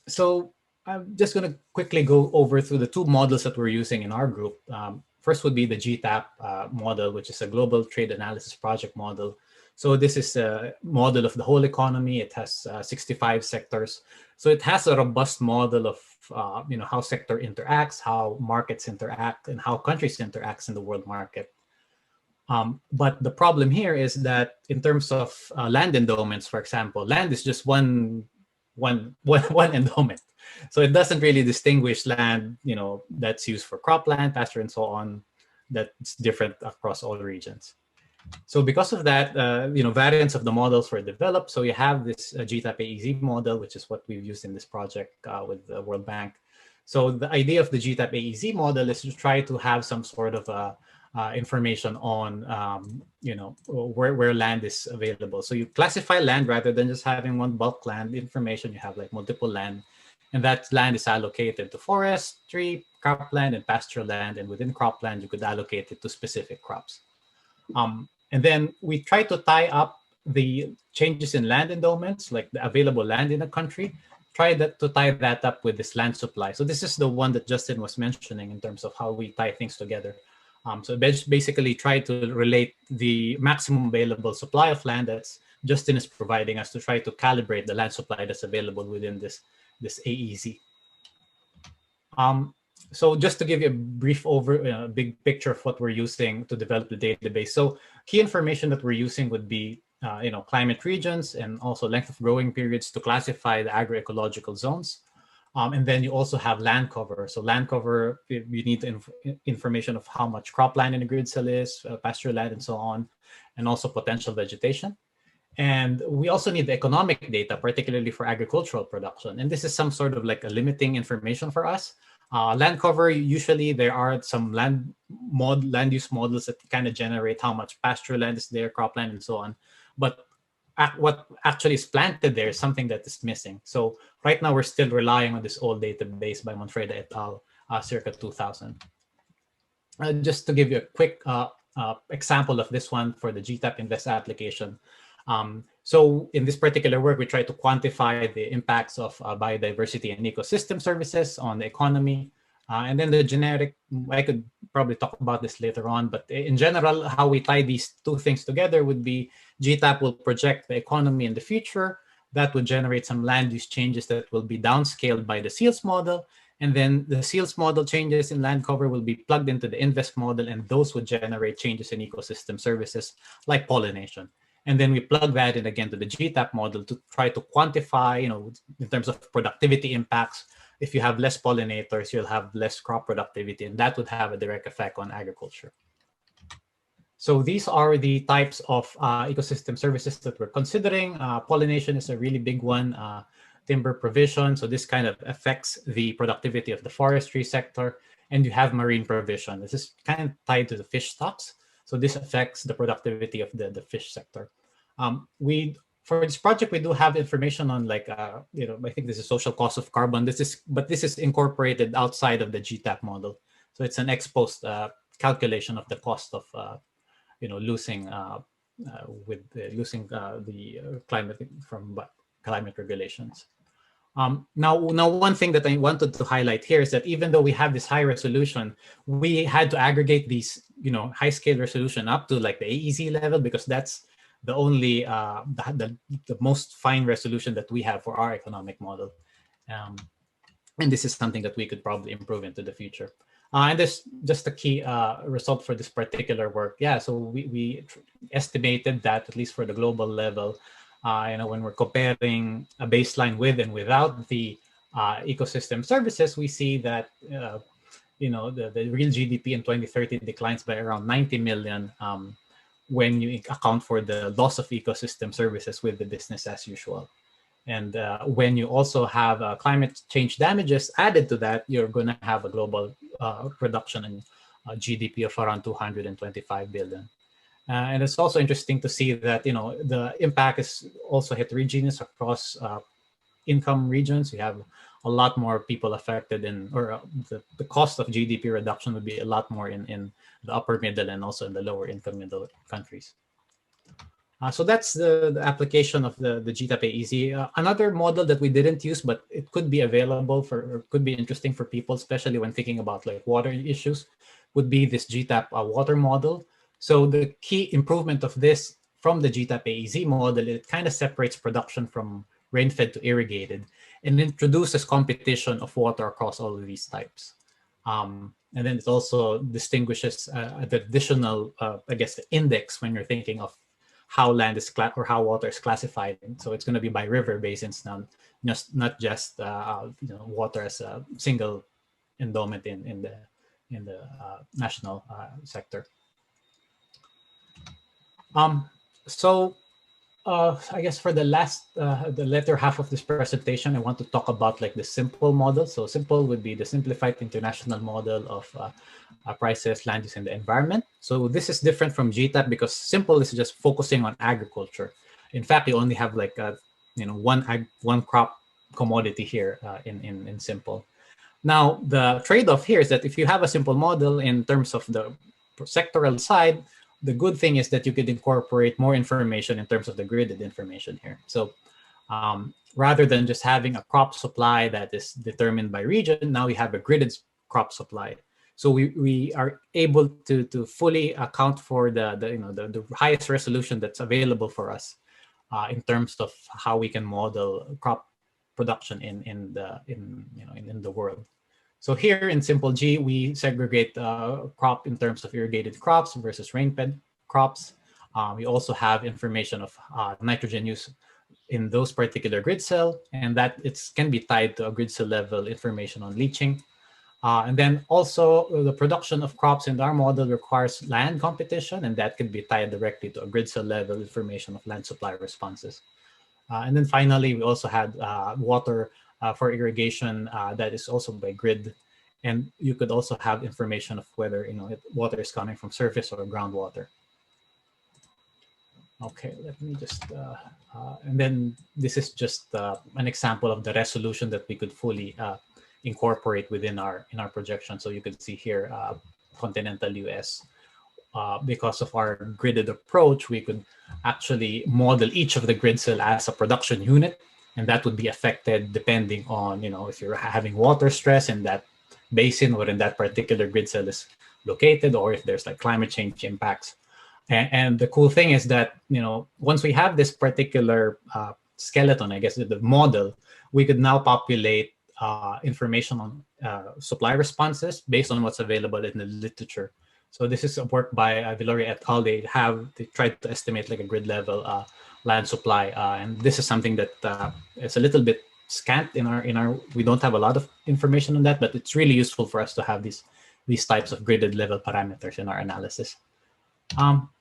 So I'm just going to quickly go over through the 2 models that we're using in our group. First would be the GTAP model, which is a global trade analysis project model. So this is a model of the whole economy. It has 65 sectors. So it has a robust model of you know, how sector interacts, how markets interact, and how countries interact in the world market. But the problem here is that in terms of land endowments, for example, land is just one endowment. So it doesn't really distinguish land, you know, that's used for cropland, pasture, and so on, that's different across all regions. So because of that, you know, variants of the models were developed. So you have this GTAP AEZ model, which is what we've used in this project with the World Bank. So the idea of the GTAP AEZ model is to try to have some sort of information on, you know, where land is available. So you classify land rather than just having one bulk land information. You have like multiple land, and that land is allocated to forestry, cropland, and pasture land. And within cropland, you could allocate it to specific crops. And then we try to tie up the changes in land endowments, like the available land in a country, to tie that up with this land supply. So this is the one that Justin was mentioning in terms of how we tie things together. So basically try to relate the maximum available supply of land that's Justin is providing us to try to calibrate the land supply that's available within this AEZ. So just to give you a brief big picture of what we're using to develop the database. So key information that we're using would be, you know, climate regions and also length of growing periods to classify the agroecological zones. And then you also have land cover. So land cover, you need information of how much cropland in the grid cell is, pasture land, and so on, and also potential vegetation. And we also need the economic data, particularly for agricultural production. And this is some sort of like a limiting information for us. Land cover, usually there are some land use models that kind of generate how much pasture land is there, cropland, and so on. But what actually is planted there is something that is missing. So right now we're still relying on this old database by Meyfroidt et al. Circa 2000. Just to give you a quick example of this one for the GTAP Invest application. So in this particular work, we try to quantify the impacts of biodiversity and ecosystem services on the economy. And then the generic, I could probably talk about this later on, but in general, how we tie these 2 things together would be GTAP will project the economy in the future. That would generate some land use changes that will be downscaled by the SEALS model. And then the SEALS model changes in land cover will be plugged into the INVEST model, and those would generate changes in ecosystem services like pollination. And then we plug that in again to the GTAP model to try to quantify, you know, in terms of productivity impacts. If you have less pollinators, you'll have less crop productivity, and that would have a direct effect on agriculture. So these are the types of ecosystem services that we're considering. Pollination is a really big one. timber provision. So this kind of affects the productivity of the forestry sector. And you have marine provision. This is kind of tied to the fish stocks. So this affects the productivity of the fish sector. For this project, we do have information on like, you know, I think this is social cost of carbon. But this is incorporated outside of the GTAP model. So it's an ex post calculation of the cost of, you know, losing the climate from climate regulations. Now, one thing that I wanted to highlight here is that even though we have this high resolution, we had to aggregate these, you know, high scale resolution up to like the AEZ level, because that's the only, the most fine resolution that we have for our economic model. And this is something that we could probably improve into the future. And this just a key result for this particular work. Yeah, so we estimated that at least for the global level, you know, when we're comparing a baseline with and without the ecosystem services, we see that, you know, the real GDP in 2030 declines by around 90 million when you account for the loss of ecosystem services with the business as usual. And when you also have climate change damages added to that, you're going to have a global production and GDP of around 225 billion. And it's also interesting to see that, you know, the impact is also heterogeneous across income regions. You have a lot more people affected or the cost of GDP reduction would be a lot more in the upper middle and also in the lower income middle countries. So that's the application of the GTAP AEZ. Another model that we didn't use, but it could be available for, or could be interesting for people, especially when thinking about like water issues, would be this GTAP water model. So the key improvement of this from the GTAP AEZ model, it kind of separates production from rain-fed to irrigated and introduces competition of water across all of these types. And then it also distinguishes the additional, I guess, the index when you're thinking of how land is or how water is classified. And so it's going to be by river basins now, not just you know, water as a single endowment in the national sector. So I guess for the latter half of this presentation, I want to talk about like the simple model. So simple would be the simplified international model of prices, land use, and the environment. So this is different from GTAP because simple is just focusing on agriculture. In fact, you only have like you know, one crop commodity here in simple. Now the trade-off here is that if you have a simple model in terms of the sectoral side, the good thing is that you could incorporate more information in terms of the gridded information here. So rather than just having a crop supply that is determined by region, now we have a gridded crop supply. So we are able to fully account for the highest resolution that's available for us in terms of how we can model crop production in the world. So here in Simple G, we segregate crop in terms of irrigated crops versus rain-fed crops. We also have information of nitrogen use in those particular grid cell, and that can be tied to a grid cell level information on leaching. And then also the production of crops in our model requires land competition, and that could be tied directly to a grid cell level information of land supply responses. And then finally, we also had water for irrigation that is also by grid, and you could also have information of whether water is coming from surface or groundwater. Okay, let me just and then this is just an example of the resolution that we could fully incorporate within our projection. So you could see here continental US. Because of our gridded approach, we could actually model each of the grid cell as a production unit, and that would be affected depending on, if you're having water stress in that basin or in that particular grid cell is located, or if there's like climate change impacts. And the cool thing is that, once we have this particular skeleton, I guess, the model, we could now populate information on supply responses based on what's available in the literature. So this is a work by Villoria et al. They tried to estimate like a grid level land supply, and this is something that is a little bit scant in our. We don't have a lot of information on that, but it's really useful for us to have these types of gridded level parameters in our analysis.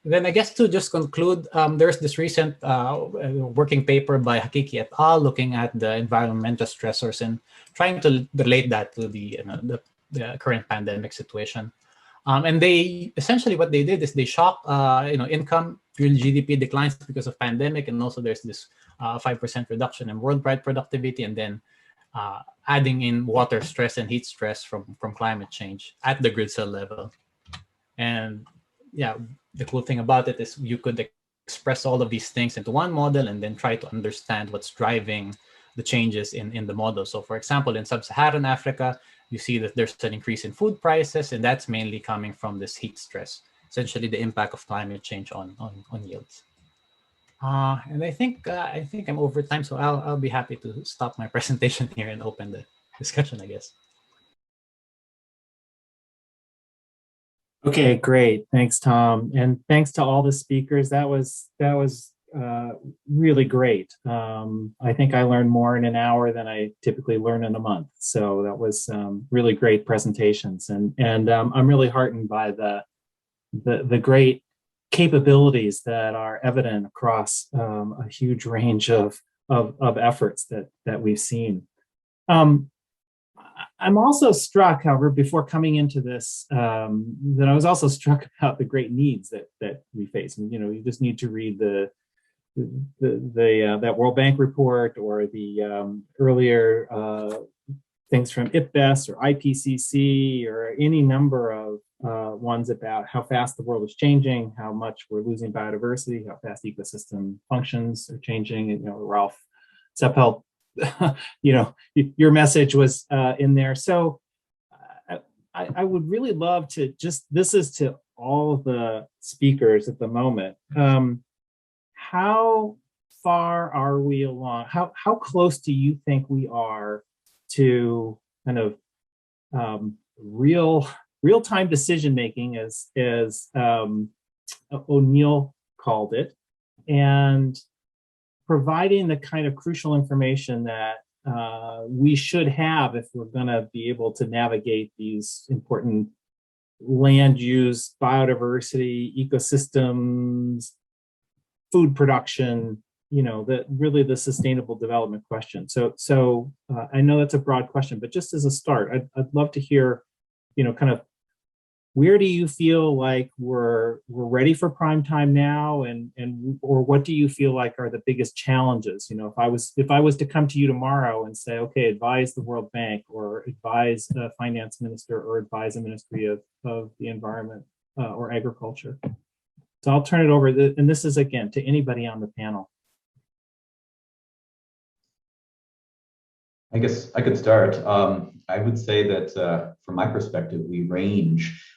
Then I guess to just conclude, there's this recent working paper by Hakiki et al. Looking at the environmental stressors and trying to relate that to the current pandemic situation. And they essentially what they did is they shocked income, real GDP declines because of pandemic, and also there's this 5% reduction in worldwide productivity, and then adding in water stress and heat stress from climate change at the grid cell level. And yeah, the cool thing about it is you could express all of these things into one model and then try to understand what's driving the changes in the model. So for example, in sub-Saharan Africa, you see that there's an increase in food prices, and that's mainly coming from this heat stress, essentially the impact of climate change on yields. And I think I'm over time, so I'll be happy to stop my presentation here and open the discussion, I guess. Okay, great. Thanks, Tom, and thanks to all the speakers. That was really great. I think I learned more in an hour than I typically learn in a month. So that was really great presentations, and I'm really heartened by the great capabilities that are evident across a huge range of efforts that we've seen. I'm also struck, however, before coming into this, that I was also struck about the great needs that we face. And you just need to read that World Bank report, or the earlier things from IPBES or IPCC, or any number of ones about how fast the world is changing, how much we're losing biodiversity, how fast ecosystem functions are changing. And Ralf Seppelt, your message was in there. So I would really love to this is to all of the speakers at the moment. How far are we along? How close do you think we are to kind of real-time decision making, as Onil called it, and providing the kind of crucial information that we should have if we're going to be able to navigate these important land use, biodiversity, ecosystems, food production, really the sustainable development question. So I know that's a broad question, but just as a start, I'd love to hear, kind of, where do you feel like we're ready for prime time now, or what do you feel like are the biggest challenges? If I was to come to you tomorrow and say, okay, advise the World Bank, or advise a finance minister, or advise a Ministry of the Environment or Agriculture. So I'll turn it over, and this is again to anybody on the panel. I guess I could start. I would say that from my perspective, we range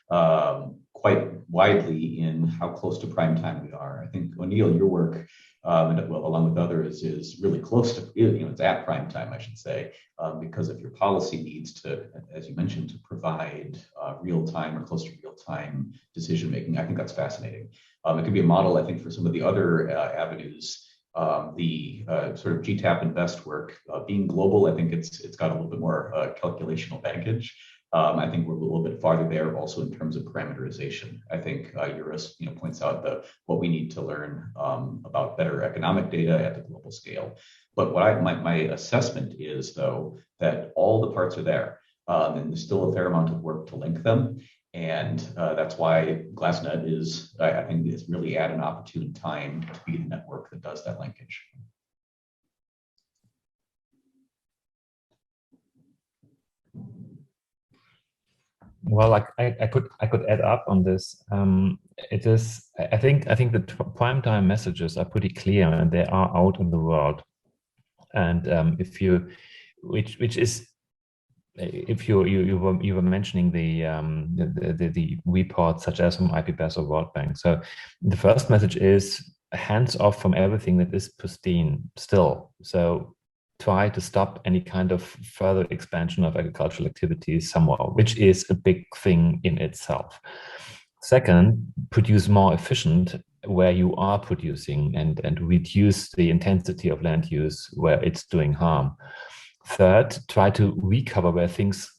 quite widely in how close to prime time we are. I think, Onil, your work, along with others, is really close to, it's at prime time, I should say, because of your policy needs to, as you mentioned, to provide real-time or close to real-time decision-making. I think that's fascinating. It could be a model, I think, for some of the other avenues. The sort of GTAP Invest work, being global, I think it's got a little bit more calculational baggage. I think we're a little bit farther there also in terms of parameterization. I think Uris points out what we need to learn about better economic data at the global scale. But what my assessment is, though, that all the parts are there, and there's still a fair amount of work to link them. And that's why GLASSNET is, I think, is really at an opportune time to be the network that does that linkage. Well, I could add up on this. It is, I think the prime time messages are pretty clear, and they are out in the world. And if you, which is, if you were mentioning the reports such as from IPBES or World Bank. So the first message is hands off from everything that is pristine still. So try to stop any kind of further expansion of agricultural activities somewhere, which is a big thing in itself. Second, produce more efficient where you are producing, and reduce the intensity of land use where it's doing harm. Third, try to recover where things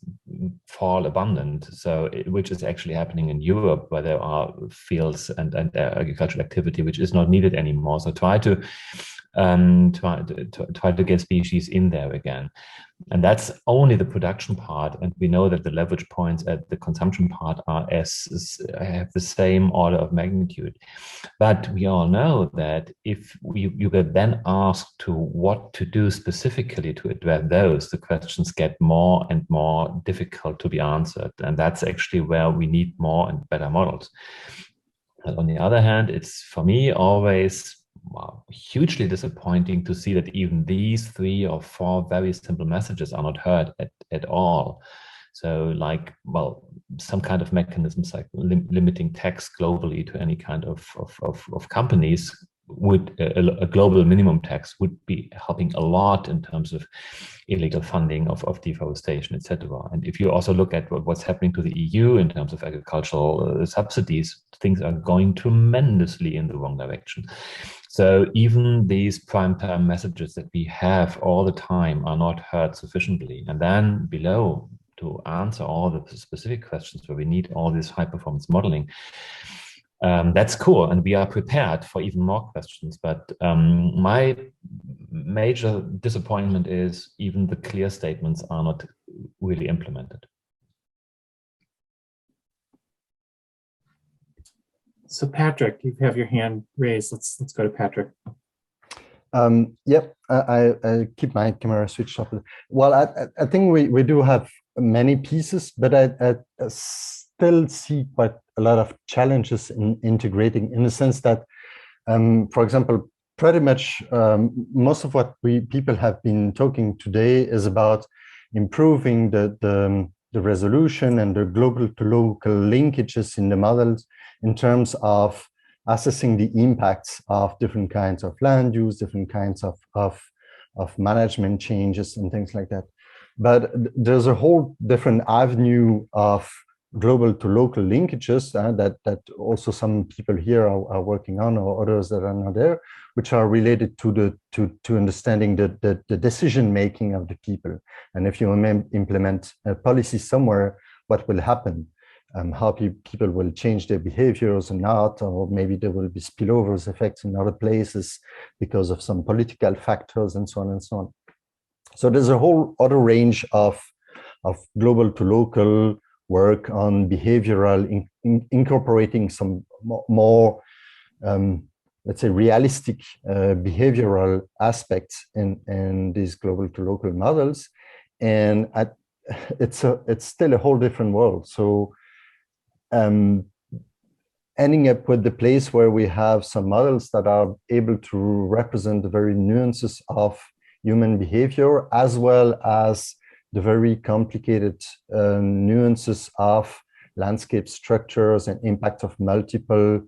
fall abundant. So, which is actually happening in Europe, where there are fields and agricultural activity which is not needed anymore. So try to get species in there again. And that's only the production part. And we know that the leverage points at the consumption part have the same order of magnitude. But we all know that if you get then asked to what to do specifically to address those, the questions get more and more difficult to be answered. And that's actually where we need more and better models. And on the other hand, it's for me always hugely disappointing to see that even these 3 or 4 very simple messages are not heard at all. So like, well, some kind of mechanisms like limiting tax globally to any kind of companies would, a global minimum tax would be helping a lot in terms of illegal funding of deforestation, etc. And if you also look at what's happening to the EU in terms of agricultural subsidies, things are going tremendously in the wrong direction. So even these prime time messages that we have all the time are not heard sufficiently. And then below, to answer all the specific questions where we need all this high performance modeling, that's cool, and we are prepared for even more questions. But my major disappointment is even the clear statements are not really implemented. So Patrick, you have your hand raised. Let's go to Patrick. Yep, I keep my camera switched off. Well, I think we do have many pieces, but I still see quite a lot of challenges in integrating, in the sense that, for example, pretty much most of what people have been talking today is about improving the resolution and the global to local linkages in the models in terms of assessing the impacts of different kinds of land use, different kinds of management changes and things like that. But there's a whole different avenue of global to local linkages that also some people here are working on, or others that are not there, which are related to understanding the decision making of the people. And if you implement a policy somewhere, what will happen? How people will change their behaviors or not, or maybe there will be spillovers effects in other places because of some political factors and so on and so on. So there's a whole other range of global to local work on behavioral, incorporating some more, let's say, realistic behavioral aspects in these global to local models. And it's still a whole different world. So ending up with the place where we have some models that are able to represent the very nuances of human behavior, as well as the very complicated nuances of landscape structures and impact of multiple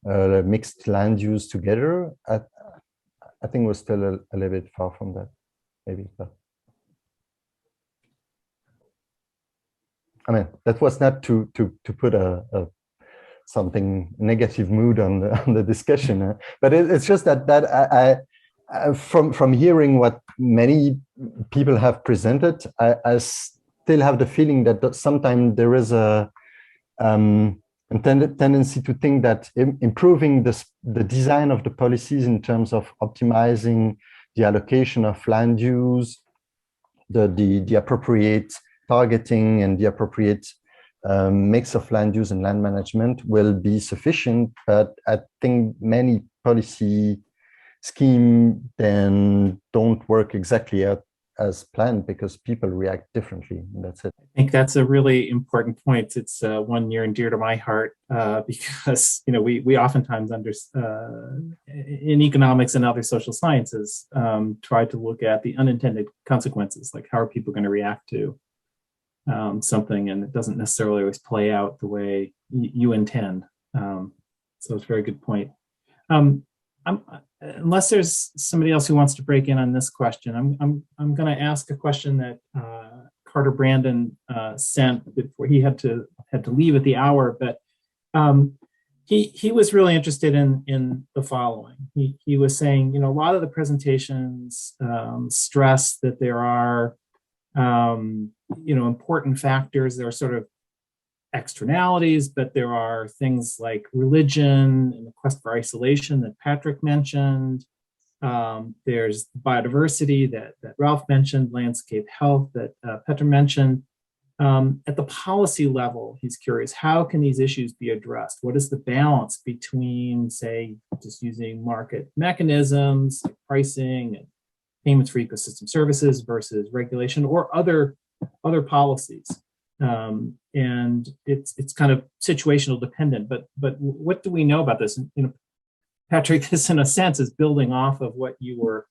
mixed land use together. I think we're still a little bit far from that, maybe. But I mean, that was not to put something negative mood on the discussion, but it's just that from hearing what many people have presented, I still have the feeling that sometimes there is a tendency to think that improving the design of the policies in terms of optimizing the allocation of land use, the appropriate targeting and the appropriate mix of land use and land management will be sufficient. But I think many policy schemes then don't work exactly as planned because people react differently. And that's it. I think that's a really important point. It's one near and dear to my heart because we oftentimes in economics and other social sciences try to look at the unintended consequences, like how are people going to react to something, and it doesn't necessarily always play out the way you intend. So it's a very good point. Unless there's somebody else who wants to break in on this question, I'm going to ask a question that Carter Brandon sent before he had to leave at the hour, but he was really interested in the following. He was saying, a lot of the presentations stress that there are important factors. There are sort of externalities, but there are things like religion and the quest for isolation that Patrick mentioned. There's biodiversity that Ralf mentioned, landscape health that Petr mentioned. At the policy level, he's curious, how can these issues be addressed? What is the balance between, say, just using market mechanisms like pricing and payments for ecosystem services versus regulation or other policies? And it's kind of situational dependent, but what do we know about this? And, Patrick, this in a sense is building off of what you were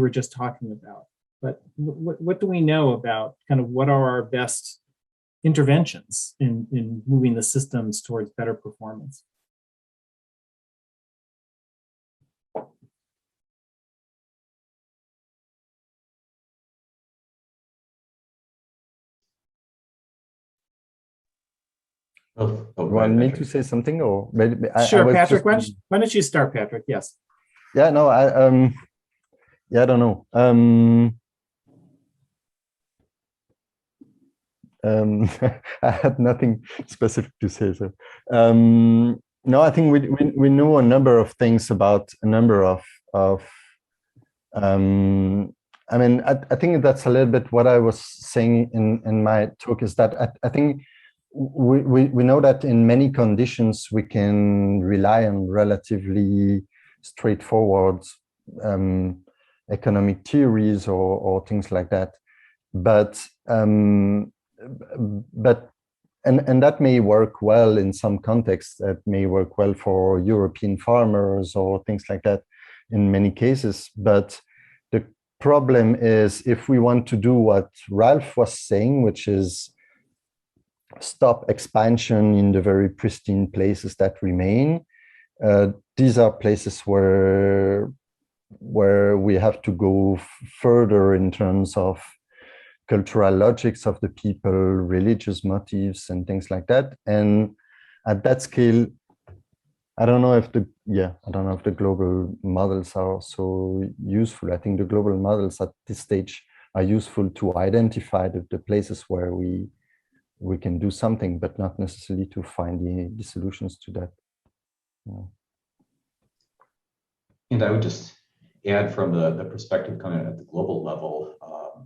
just talking about. But what do we know about kind of what are our best interventions in moving the systems towards better performance? You want me to say something, or maybe sure, Patrick? Why don't you start, Patrick? Yes. Yeah. No. Yeah. I don't know. I had nothing specific to say. So, no, I think we know a number of things about a number of. I mean, I think that's a little bit what I was saying in my talk, is that I think we know that in many conditions we can rely on relatively straightforward economic theories or things like that, but that may work well in some contexts. That may work well for European farmers or things like that in many cases. But the problem is, if we want to do what Ralf was saying, which is stop expansion in the very pristine places that remain, these are places where we have to go further in terms of cultural logics of the people, religious motifs, and things like that. And at that scale, I don't know if the global models are so useful. I think the global models at this stage are useful to identify the places where we can do something, but not necessarily to find the solutions to that. Yeah. And I would just add, from the perspective coming at the global level,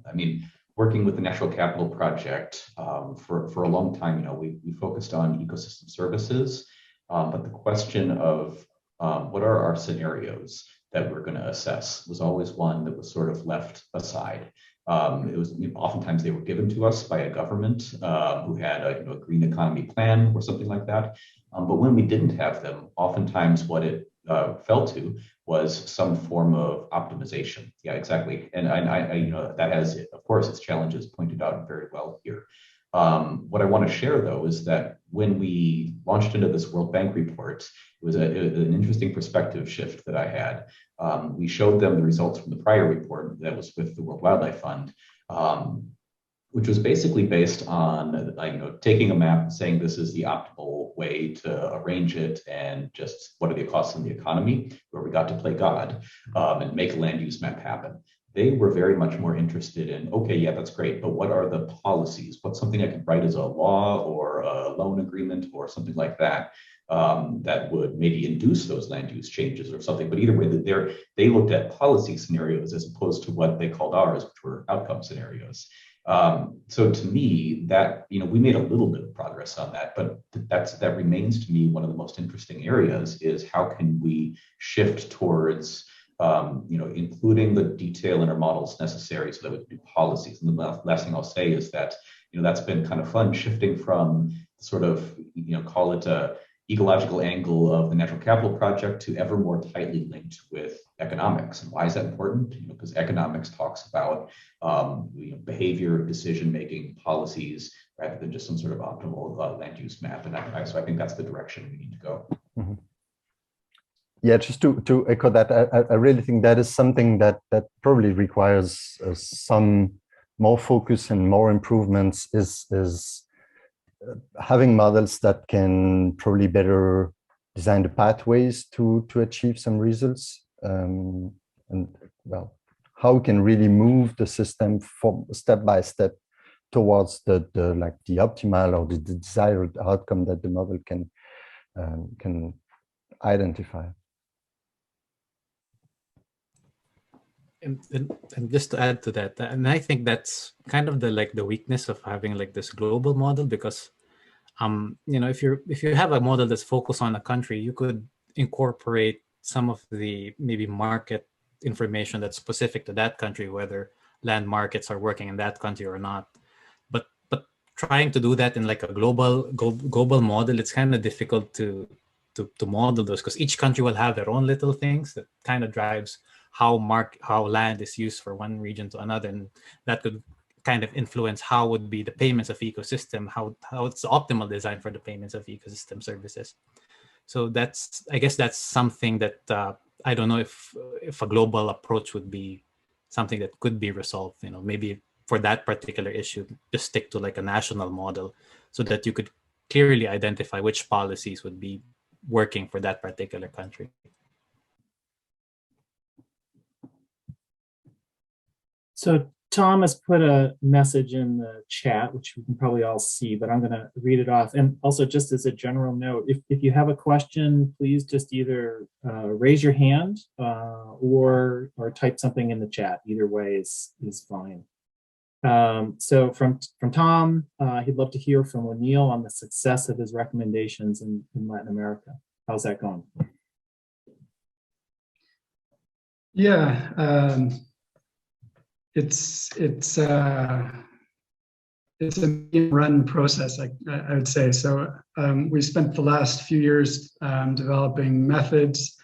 I mean, working with the Natural Capital Project for a long time, we focused on ecosystem services, but the question of what are our scenarios that we're going to assess was always one that was sort of left aside. It was oftentimes they were given to us by a government who had a green economy plan or something like that. But when we didn't have them, oftentimes what it fell to was some form of optimization. Yeah, exactly. And I that has, of course, its challenges pointed out very well here. What I want to share, though, is that when we launched into this World Bank report, it was an interesting perspective shift that I had. We showed them the results from the prior report that was with the World Wildlife Fund, which was basically based on taking a map and saying this is the optimal way to arrange it, and just what are the costs in the economy, where we got to play God and make a land use map happen. They were very much more interested in, okay, yeah, that's great, but what are the policies? What's something I could write as a law or a loan agreement or something like that that would maybe induce those land use changes or something? But either way, they looked at policy scenarios as opposed to what they called ours, which were outcome scenarios. So to me, that we made a little bit of progress on that, but that remains to me one of the most interesting areas, is how can we shift towards including the detail in our models necessary so that we can do policies. And the last thing I'll say is that, that's been kind of fun, shifting from sort of, call it a ecological angle of the Natural Capital Project to ever more tightly linked with economics. And why is that important? Because economics talks about behavior, decision-making, policies, rather than just some sort of optimal land use map. And so I think that's the direction we need to go. Mm-hmm. Yeah, just to echo that, I really think that is something that probably requires some more focus and more improvements, is having models that can probably better design the pathways to achieve some results, and well, how we can really move the system from step by step towards the optimal or the desired outcome that the model can identify. And just to add to that, and I think that's kind of the weakness of having like this global model, because you know, if you have a model that's focused on a country, you could incorporate some of the maybe market information that's specific to that country, whether land markets are working in that country or not. But trying to do that in like a global model, it's kind of difficult to model those, because each country will have their own little things that kind of drives how land is used for one region to another, and that could kind of influence how would be the payments of ecosystem, how it's the optimal design for the payments of ecosystem services. So I guess that's something that I don't know if a global approach would be something that could be resolved. You know, maybe for that particular issue, just stick to like a national model so that you could clearly identify which policies would be working for that particular country. So Tom has put a message in the chat, which we can probably all see, but I'm going to read it off. And also, just as a general note, if you have a question, please just either raise your hand or type something in the chat. Either way is fine. So from Tom, he'd love to hear from Onil on the success of his recommendations in Latin America. How's that going? Yeah. It's a run process, I would say. So we spent the last few years developing methods,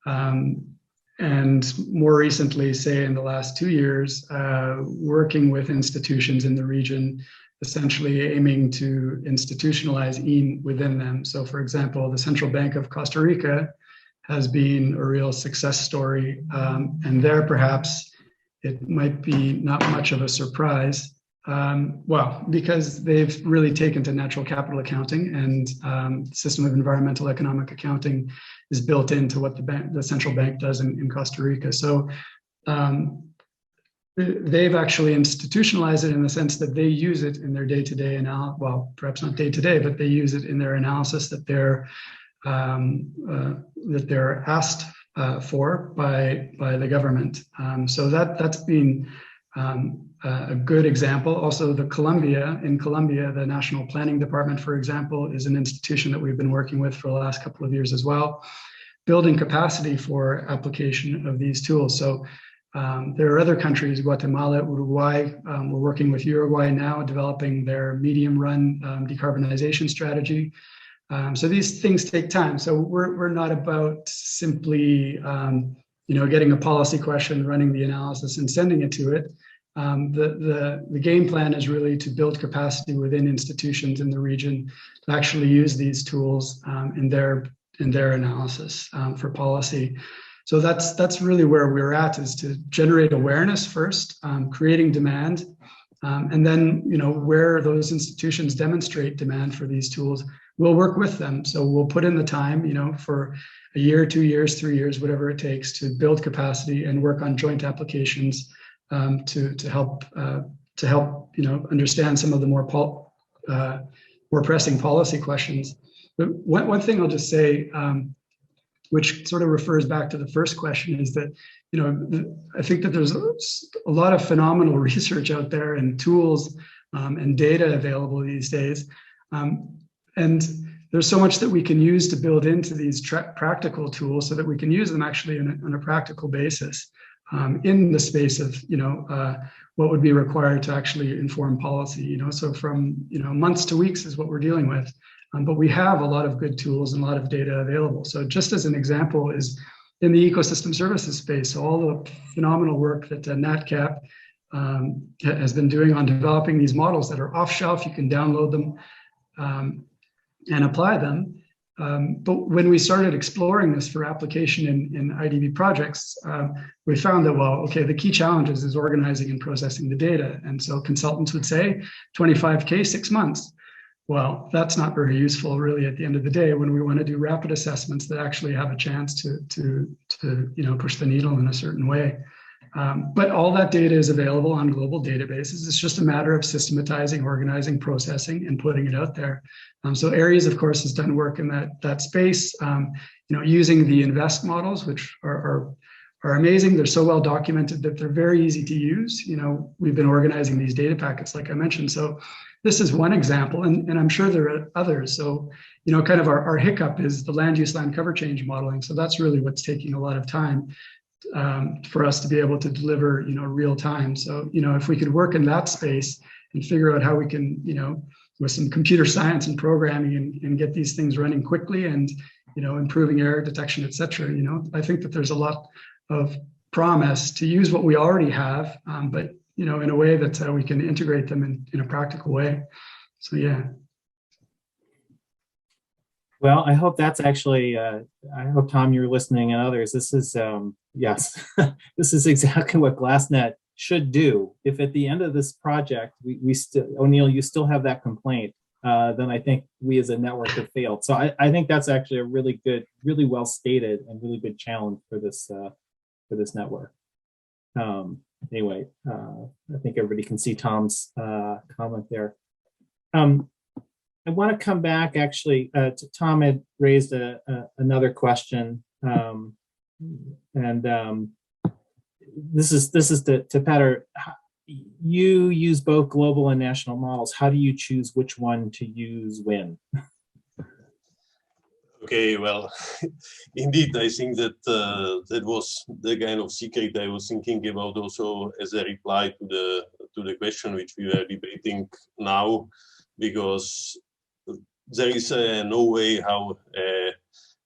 and more recently, say in the last 2 years, working with institutions in the region, essentially aiming to institutionalize EAM within them. So for example, the Central Bank of Costa Rica has been a real success story, and there perhaps it might be not much of a surprise, well, because they've really taken to natural capital accounting, and the system of environmental economic accounting is built into what the central bank does in Costa Rica. So they've actually institutionalized it in the sense that they use it in their day-to-day analysis. Well, perhaps not day-to-day, but they use it in their analysis that they're asked for by the government. So that's been a good example. Also, in Colombia, the National Planning Department, for example, is an institution that we've been working with for the last couple of years as well, building capacity for application of these tools. So there are other countries, Guatemala, Uruguay. We're working with Uruguay now, developing their medium-run decarbonization strategy. So these things take time. So we're not about simply, getting a policy question, running the analysis, and sending it to it. The game plan is really to build capacity within institutions in the region to actually use these tools in their analysis for policy. So that's really where we're at, is to generate awareness first, creating demand, and then where those institutions demonstrate demand for these tools, we'll work with them. So we'll put in the time, for a year, 2 years, 3 years, whatever it takes to build capacity and work on joint applications to help understand some of the more pressing policy questions. But one thing I'll just say, which sort of refers back to the first question, is that I think that there's a lot of phenomenal research out there and tools and data available these days. And there's so much that we can use to build into these practical tools so that we can use them actually on a practical basis in the space of, what would be required to actually inform policy, so from, months to weeks is what we're dealing with. But we have a lot of good tools and a lot of data available. So just as an example is in the ecosystem services space, so all the phenomenal work that NatCap has been doing on developing these models that are off shelf, you can download them and apply them. But when we started exploring this for application in IDB projects, we found that, the key challenges is organizing and processing the data. And so consultants would say 25K, 6 months. Well, that's not very useful really at the end of the day when we want to do rapid assessments that actually have a chance to push the needle in a certain way. But all that data is available on global databases. It's just a matter of systematizing, organizing, processing, and putting it out there. So Aries, of course, has done work in that space, using the INVEST models, which are amazing. They're so well documented that they're very easy to use. We've been organizing these data packets, like I mentioned. So this is one example, and I'm sure there are others. So, kind of our hiccup is the land use land cover change modeling. So that's really what's taking a lot of time for us to be able to deliver, real time. So, if we could work in that space and figure out how we can, with some computer science and programming and get these things running quickly and, improving error detection, et cetera, I think that there's a lot of promise to use what we already have, but, in a way that we can integrate them in a practical way. So, yeah. Well, I hope that's actually, I hope, Tom, you're listening, and others. This is, yes, this is exactly what GLASSNET should do. If at the end of this project, we still, Onil, you still have that complaint, then I think we as a network have failed. So I think that's actually a really good, really well stated and really good challenge for this network. Anyway, I think everybody can see Tom's comment there. I want to come back actually to Tom had raised another question, and this is to Petr. You use both global and national models. How do you choose which one to use when? Okay, well, indeed, I think that that was the kind of secret I was thinking about also as a reply to the question which we were debating now, because there is no way how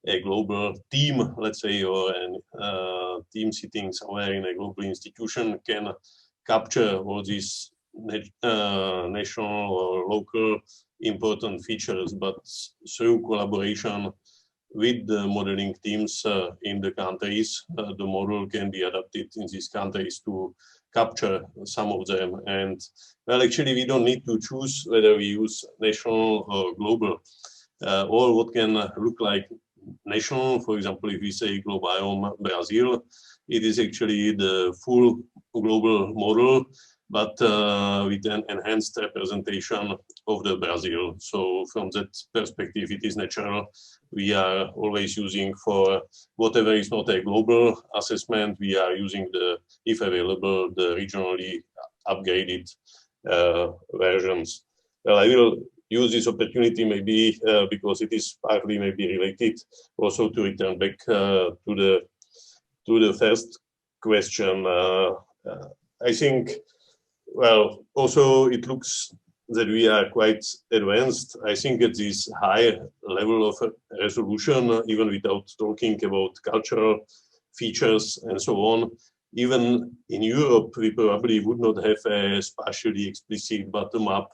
a global team, let's say, or a team sitting somewhere in a global institution can capture all these national or local important features, but through collaboration with the modeling teams in the countries, the model can be adapted in these countries to capture some of them. And well, actually, we don't need to choose whether we use national or global, or what can look like national. For example, if we say GLOBIOM Brazil, it is actually the full global model, but with an enhanced representation of the Brazil. So from that perspective, it is natural. We are always using, for whatever is not a global assessment, we are using the, if available, the regionally upgraded versions. Well, I will use this opportunity maybe because it is partly maybe related also to return back to the first question. I think, well, also it looks that we are quite advanced. I think at this high level of resolution, even without talking about cultural features and so on, even in Europe, we probably would not have a spatially explicit bottom-up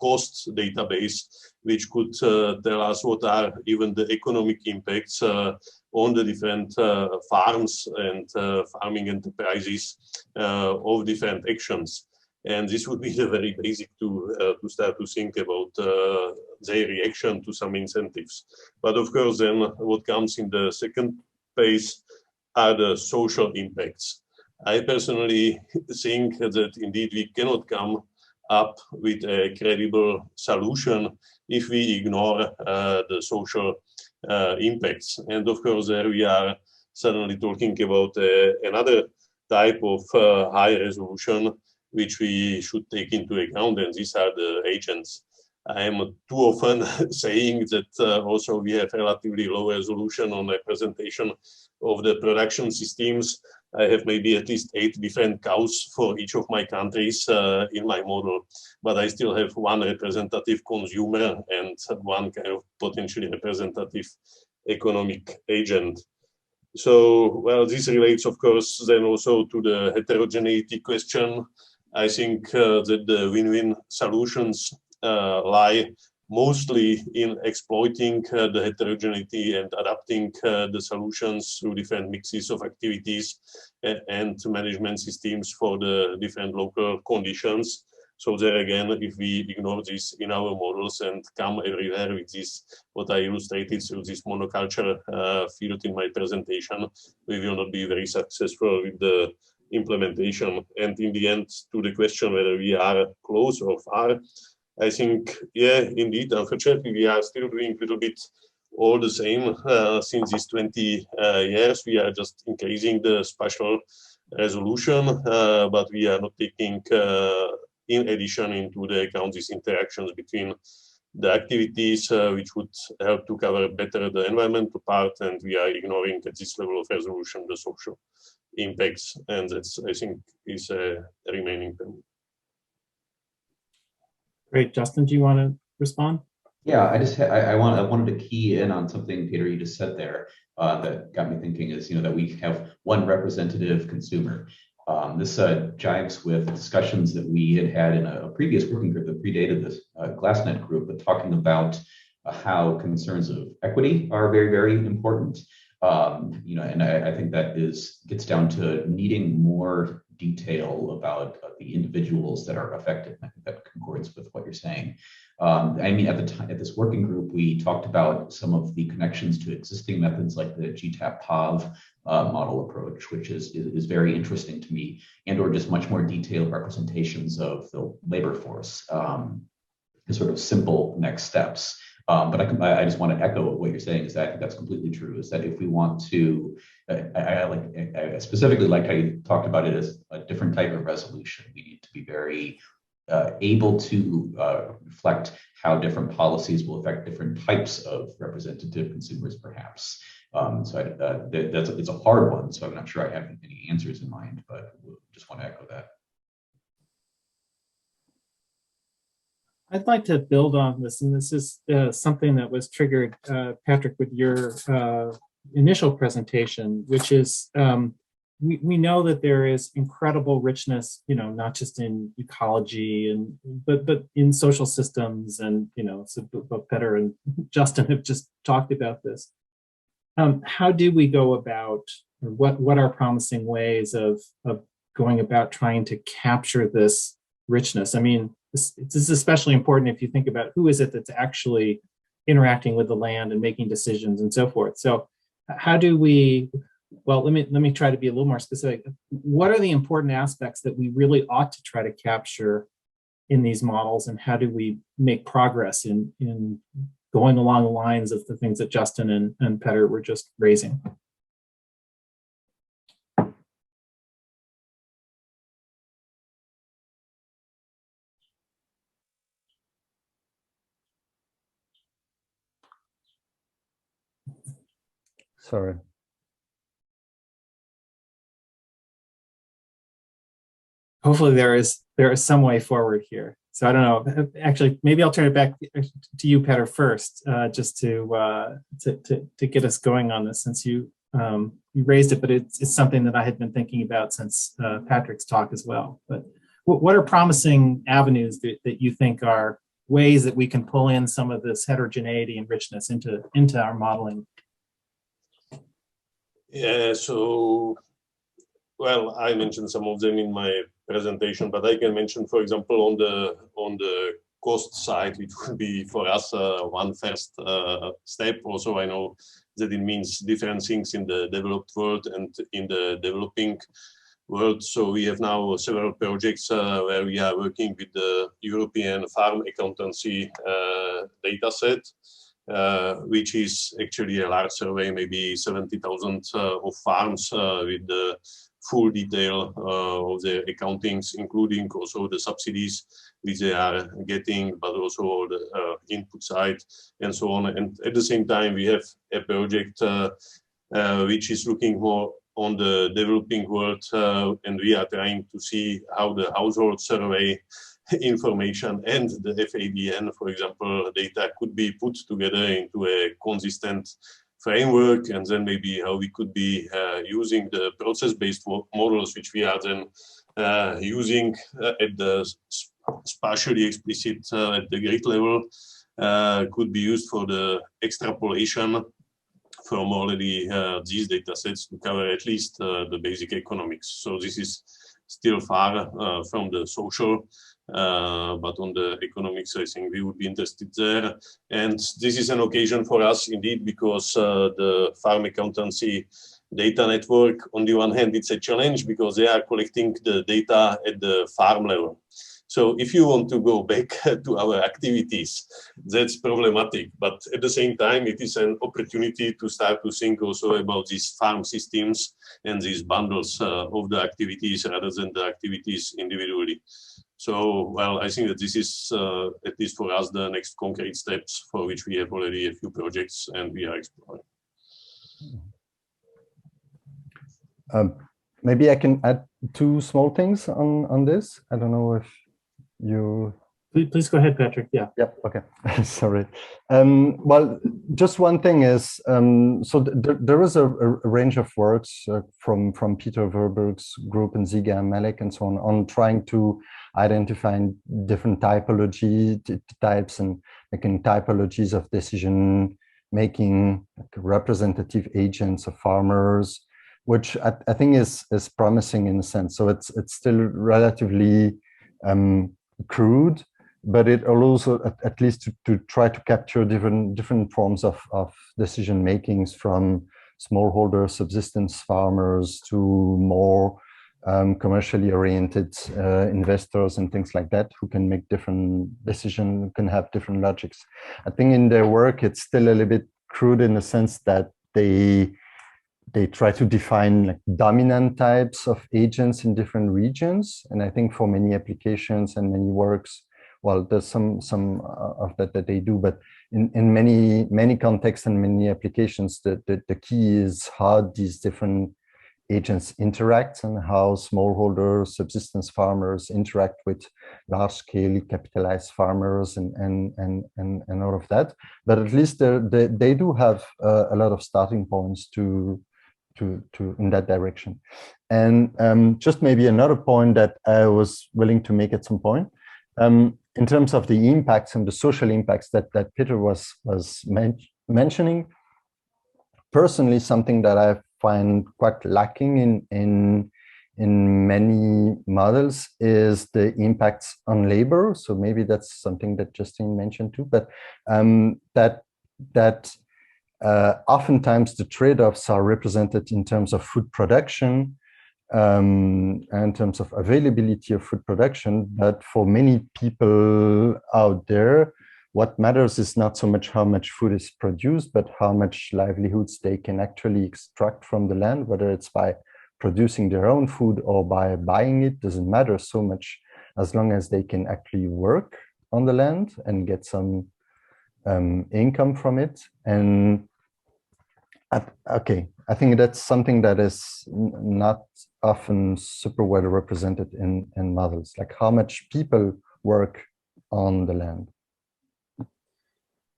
cost database, which could tell us what are even the economic impacts on the different farms and farming enterprises of different actions. And this would be the very basic to start to think about their reaction to some incentives. But of course, then what comes in the second phase are the social impacts. I personally think that indeed we cannot come up with a credible solution if we ignore the social impacts. And of course, there we are suddenly talking about another type of high resolution which we should take into account, and these are the agents. I am too often saying that also we have relatively low resolution on representation of the production systems. I have maybe at least 8 different cows for each of my countries in my model, but I still have one representative consumer and one kind of potentially representative economic agent. So, well, this relates, of course, then also to the heterogeneity question. I think that the win-win solutions lie mostly in exploiting the heterogeneity and adapting the solutions through different mixes of activities and management systems for the different local conditions. So there again, if we ignore this in our models and come everywhere with this, what I illustrated through this monoculture field in my presentation, we will not be very successful with the implementation. And in the end, to the question whether we are close or far, I think, yeah, indeed, unfortunately, we are still doing a little bit all the same. Since these 20 years, we are just increasing the spatial resolution, but we are not taking in addition into the account these interactions between the activities which would help to cover better the environmental part, and we are ignoring at this level of resolution the social impacts, and that's, I think, is a remaining thing. Great, Justin, do you want to respond? Yeah, I wanted to key in on something, Peter, you just said there that got me thinking is, that we have one representative consumer. This jives with discussions that we had in a previous working group that predated this GLASSNET group, but talking about how concerns of equity are very, very important. And I think that gets down to needing more detail about the individuals that are affected. I think that concords with what you're saying. I mean, at this working group, we talked about some of the connections to existing methods like the GTAP-POV model approach, which is very interesting to me, and or just much more detailed representations of the labor force, sort of simple next steps. But I just want to echo what you're saying, is that I think that's completely true, is that if we want to, I specifically like how you talked about it as a different type of resolution. We need to be very able to reflect how different policies will affect different types of representative consumers, perhaps. So it's a hard one, so I'm not sure I have any answers in mind, but just want to echo that. I'd like to build on this, and this is something that was triggered, Patrick, with your initial presentation, which is we know that there is incredible richness, not just in ecology but in social systems, and so both Petr and Justin have just talked about this. How do we go about, or what are promising ways of going about trying to capture this richness? I mean, this is especially important if you think about who is it that's actually interacting with the land and making decisions and so forth. So how do we, well, let me try to be a little more specific. What are the important aspects that we really ought to try to capture in these models, and how do we make progress in going along the lines of the things that Justin and Petr were just raising? Sorry. Hopefully there is some way forward here. So I don't know. Actually, maybe I'll turn it back to you, Petr, first, just to get us going on this, since you raised it, but it's something that I had been thinking about since Patrick's talk as well. But what are promising avenues that you think are ways that we can pull in some of this heterogeneity and richness into our modeling? Yeah, so, well, I mentioned some of them in my presentation, but I can mention, for example, on the cost side, which would be for us one first step. Also, I know that it means different things in the developed world and in the developing world. So we have now several projects where we are working with the European farm accountancy data set, which is actually a large survey, maybe 70,000 of farms with the full detail of the accountings, including also the subsidies which they are getting, but also all the input side and so on. And at the same time, we have a project which is looking more on the developing world, and we are trying to see how the household survey information and the FADN, for example, data could be put together into a consistent framework, and then maybe how we could be using the process-based models, which we are then using at the spatially explicit at the grid level, could be used for the extrapolation from already these data sets to cover at least the basic economics. So this is still far from the social, but on the economics, I think we would be interested there. And this is an occasion for us indeed, because the farm accountancy data network, on the one hand, it's a challenge because they are collecting the data at the farm level. So if you want to go back to our activities, that's problematic. But at the same time, it is an opportunity to start to think also about these farm systems and these bundles of the activities rather than the activities individually. So, well, I think that this is, at least for us, the next concrete steps for which we have already a few projects and we are exploring. Maybe I can add two small things on this. I don't know if you... Please go ahead, Petr. Yeah. Yeah. Okay. Sorry. Well, just one thing is, so there is a range of works from Peter Verburg's group and Ziga and Malek and so on trying to identify different typology types and making typologies of decision making, like representative agents of farmers, which I think is promising in a sense. So it's still relatively crude, but it allows at least to try to capture different forms of decision makings, from smallholder subsistence farmers to more commercially oriented investors and things like that, who can make different decisions, can have different logics. I think in their work it's still a little bit crude in the sense that they try to define like dominant types of agents in different regions. And I think for many applications and many works, well, there's some of that they do, but in many contexts and many applications, the key is how these different agents interact and how smallholder subsistence farmers interact with large-scale capitalized farmers and all of that. But at least they do have a lot of starting points to in that direction. And just maybe another point that I was willing to make at some point, in terms of the impacts and the social impacts that Petr was mentioning, personally, something that I find quite lacking in many models is the impacts on labor. So maybe that's something that Justine mentioned too, but oftentimes the trade-offs are represented in terms of food production, and in terms of availability of food production. But for many people out there, what matters is not so much how much food is produced, but how much livelihoods they can actually extract from the land, whether it's by producing their own food or by buying it, doesn't matter so much, as long as they can actually work on the land and get some income from it. And okay, I think that's something that is not often super well represented in models, like how much people work on the land.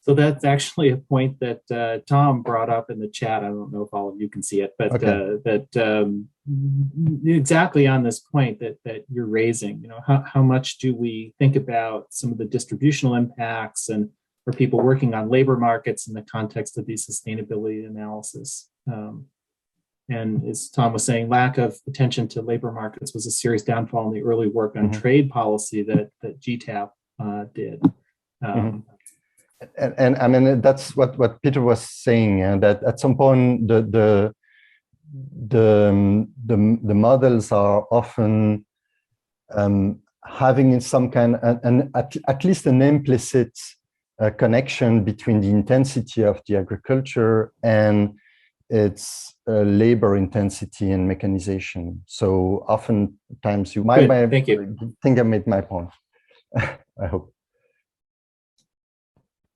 So that's actually a point that Tom brought up in the chat. I don't know if all of you can see it, but okay. Exactly on this point that you're raising, you know, how much do we think about some of the distributional impacts and for people working on labor markets in the context of these sustainability analysis. And as Tom was saying, lack of attention to labor markets was a serious downfall in the early work on trade policy that GTAP did. And I mean, that's what Petr was saying, that at some point the models are often having some kind at least an implicit connection between the intensity of the agriculture and its labor intensity and mechanization. So oftentimes you might think I made my point. I hope.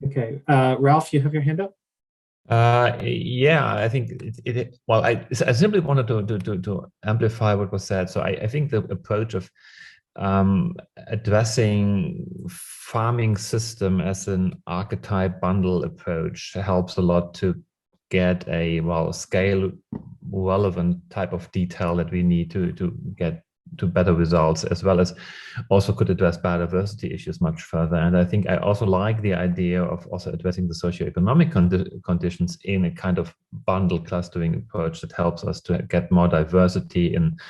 Okay, Ralf, you have your hand up? Yeah, I think well, I simply wanted to amplify what was said. So I think the approach of addressing farming system as an archetype bundle approach helps a lot to get a scale relevant type of detail that we need to get to better results, as well as also could address biodiversity issues much further. And I think I also like the idea of also addressing the socioeconomic conditions in a kind of bundle clustering approach that helps us to get more diversity and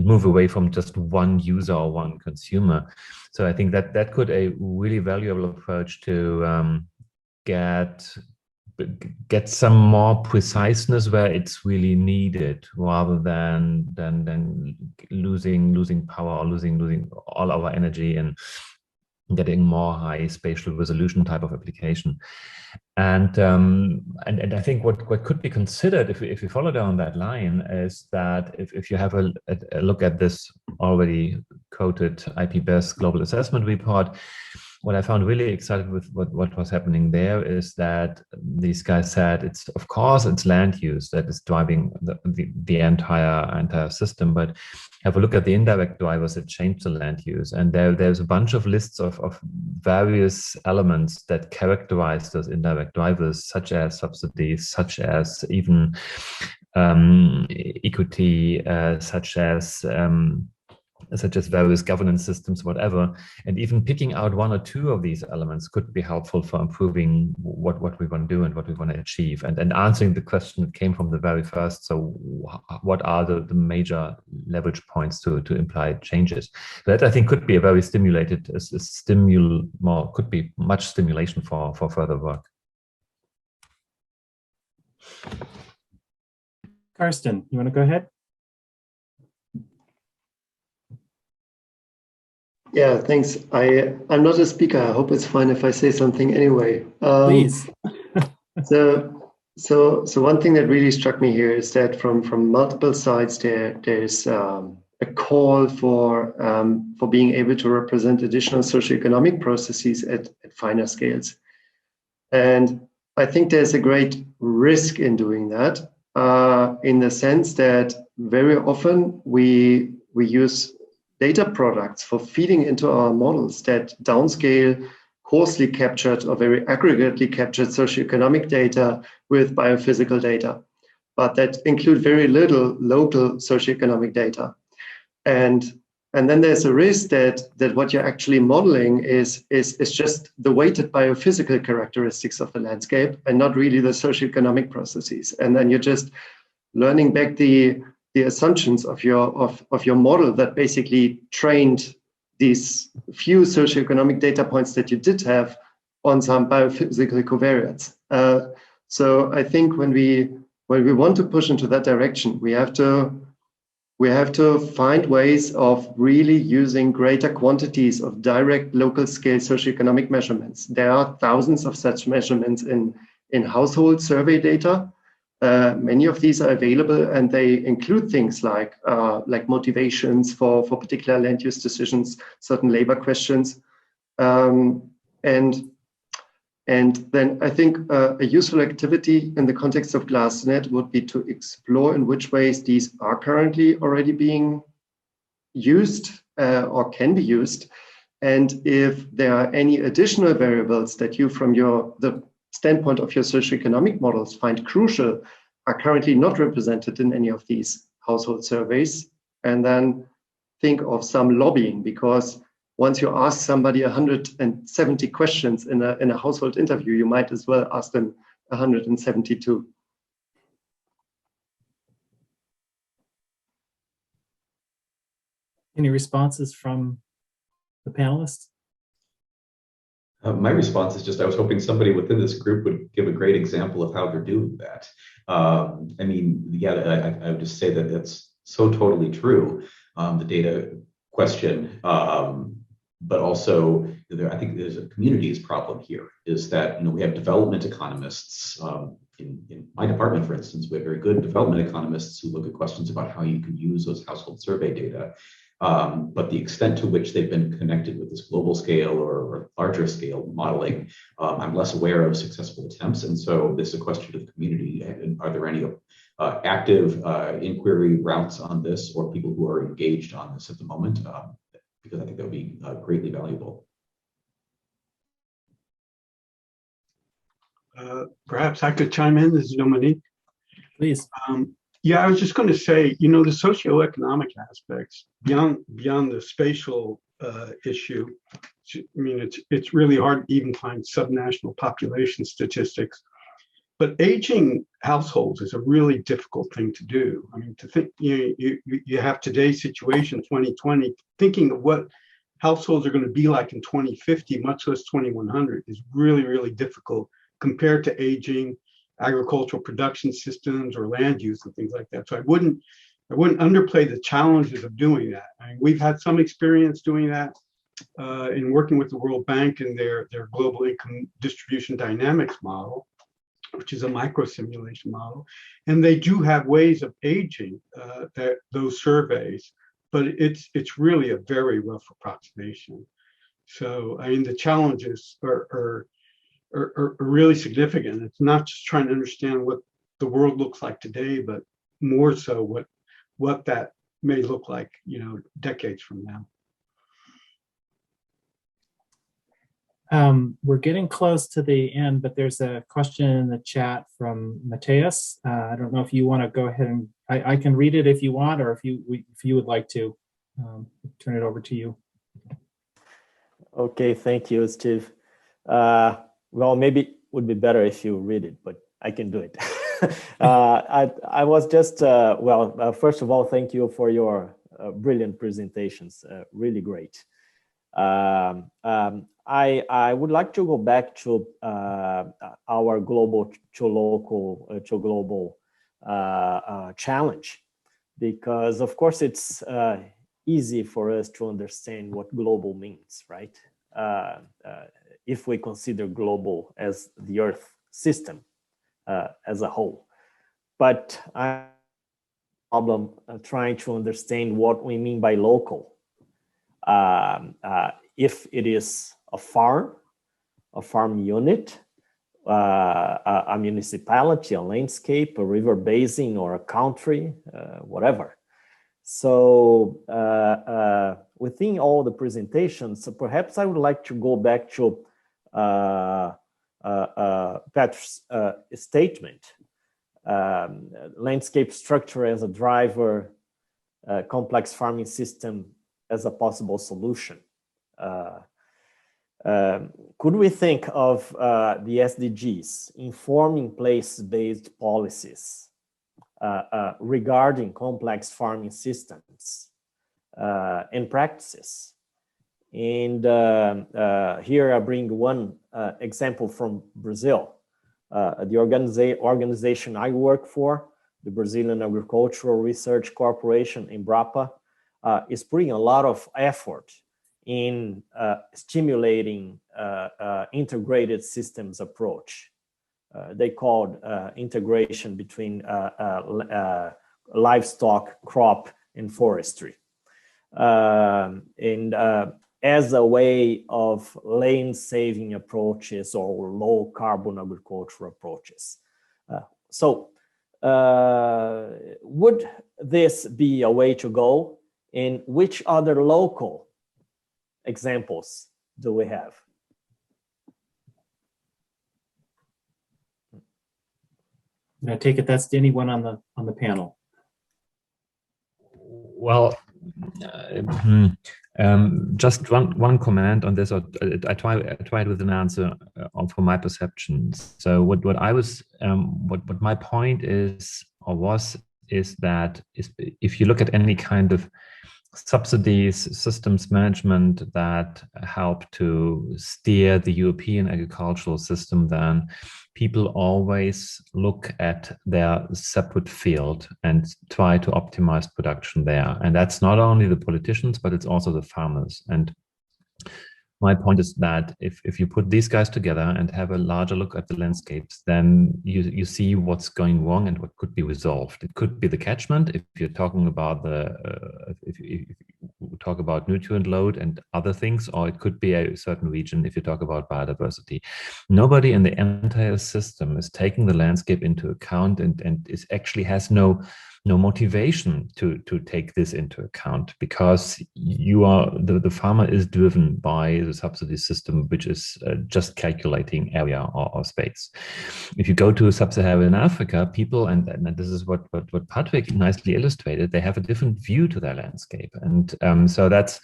move away from just one user or one consumer. So I think that could a really valuable approach to get get some more preciseness where it's really needed, rather than losing power or losing all our energy and getting more high spatial resolution type of application. And I think what could be considered if we follow down that line is that if you have a look at this already quoted IPBES global assessment report, what I found really exciting with what was happening there is that these guys said of course it's land use that is driving the entire system, but have a look at the indirect drivers that change the land use, and there's a bunch of lists of various elements that characterize those indirect drivers, such as subsidies, such as even equity, such as various governance systems, whatever. And even picking out one or two of these elements could be helpful for improving what we want to do and what we want to achieve. And answering the question that came from the very first, so what are the major leverage points to imply changes? That I think could be a very could be much stimulation for further work. Karsten, you want to go ahead? Yeah, thanks. I'm not a speaker. I hope it's fine if I say something anyway. Please. So one thing that really struck me here is that from multiple sides there's a call for being able to represent additional socioeconomic processes at finer scales, and I think there's a great risk in doing that, in the sense that very often we use data products for feeding into our models that downscale coarsely captured or very aggregately captured socioeconomic data with biophysical data, but that include very little local socioeconomic data. And then there's a risk that what you're actually modeling is just the weighted biophysical characteristics of the landscape and not really the socioeconomic processes. And then you're just learning back the assumptions of your model that basically trained these few socioeconomic data points that you did have on some biophysical covariates. So I think when we want to push into that direction, we have to find ways of really using greater quantities of direct local scale socioeconomic measurements. There are thousands of such measurements in household survey data. Many of these are available, and they include things like motivations for particular land use decisions, certain labor questions, and then I think a useful activity in the context of GLASSNET would be to explore in which ways these are currently already being used or can be used, and if there are any additional variables that you, from the standpoint of your socioeconomic models, find crucial, are currently not represented in any of these household surveys, and then think of some lobbying, because once you ask somebody 170 questions in a household interview, you might as well ask them 172. Any responses from the panelists? My response is just, I was hoping somebody within this group would give a great example of how they're doing that. I mean, yeah, I would just say that that's so totally true, the data question. But also, I think there's a communities problem here, is that, you know, we have development economists. In my department, for instance, we have very good development economists who look at questions about how you can use those household survey data. But the extent to which they've been connected with this global scale or larger scale modeling, I'm less aware of successful attempts. And so this is a question to the community. Are there any active inquiry routes on this, or people who are engaged on this at the moment? Because I think that would be greatly valuable. Perhaps I could chime in. This is Dominique. Please. Yeah, I was just going to say, you know, the socioeconomic aspects beyond the spatial issue. I mean, it's really hard to even find subnational population statistics. But aging households is a really difficult thing to do. I mean, to think, you have today's situation, 2020, thinking of what households are going to be like in 2050, much less 2100, is really, really difficult compared to aging agricultural production systems or land use and things like that. So I wouldn't underplay the challenges of doing that. I mean, we've had some experience doing that in working with the World Bank and their global income distribution dynamics model, which is a micro simulation model. And they do have ways of aging those surveys, but it's really a very rough approximation. So, I mean, the challenges are really significant. It's not just trying to understand what the world looks like today, but more so what that may look like, decades from now. We're getting close to the end, but there's a question in the chat from Mateus. I don't know if you want to go ahead and I can read it if you want, or if you would like to turn it over to you. Okay, thank you, Steve. Well, maybe it would be better if you read it, but I can do it. I was just, first of all, thank you for your brilliant presentations, really great. I would like to go back to our global to local to global challenge, because of course it's easy for us to understand what global means, right? If we consider global as the Earth system as a whole, but I problem trying to understand what we mean by local. If it is a farm unit, a municipality, a landscape, a river basin, or a country, whatever. So within all the presentations, so perhaps I would like to go back to Petr's statement. Landscape structure as a driver, complex farming system as a possible solution. Could we think of the SDGs informing place-based policies regarding complex farming systems and practices? And here I bring one example from Brazil. The organization I work for, the Brazilian Agricultural Research Corporation, Embrapa, is putting a lot of effort in stimulating integrated systems approach. They called integration between livestock, crop, and forestry. As a way of land-saving approaches or low-carbon agricultural approaches. Would this be a way to go? And which other local examples do we have? I take it that's anyone on the panel. Well, just one comment on this. Or I tried with an answer from my perception. So what my point is or was is that if you look at any kind of subsidies, systems management that help to steer the European agricultural system, then people always look at their separate field and try to optimize production there. And that's not only the politicians, but it's also the farmers. And my point is that if you put these guys together and have a larger look at the landscapes, then you see what's going wrong and what could be resolved. It could be the catchment if you're talking about if you talk about nutrient load and other things, or it could be a certain region if you talk about biodiversity. Nobody in the entire system is taking the landscape into account and is actually has no motivation to take this into account, because the farmer is driven by the subsidy system, which is just calculating area or space. If you go to sub-Saharan Africa, people, and this is what Patrick nicely illustrated, they have a different view to their landscape, and so that's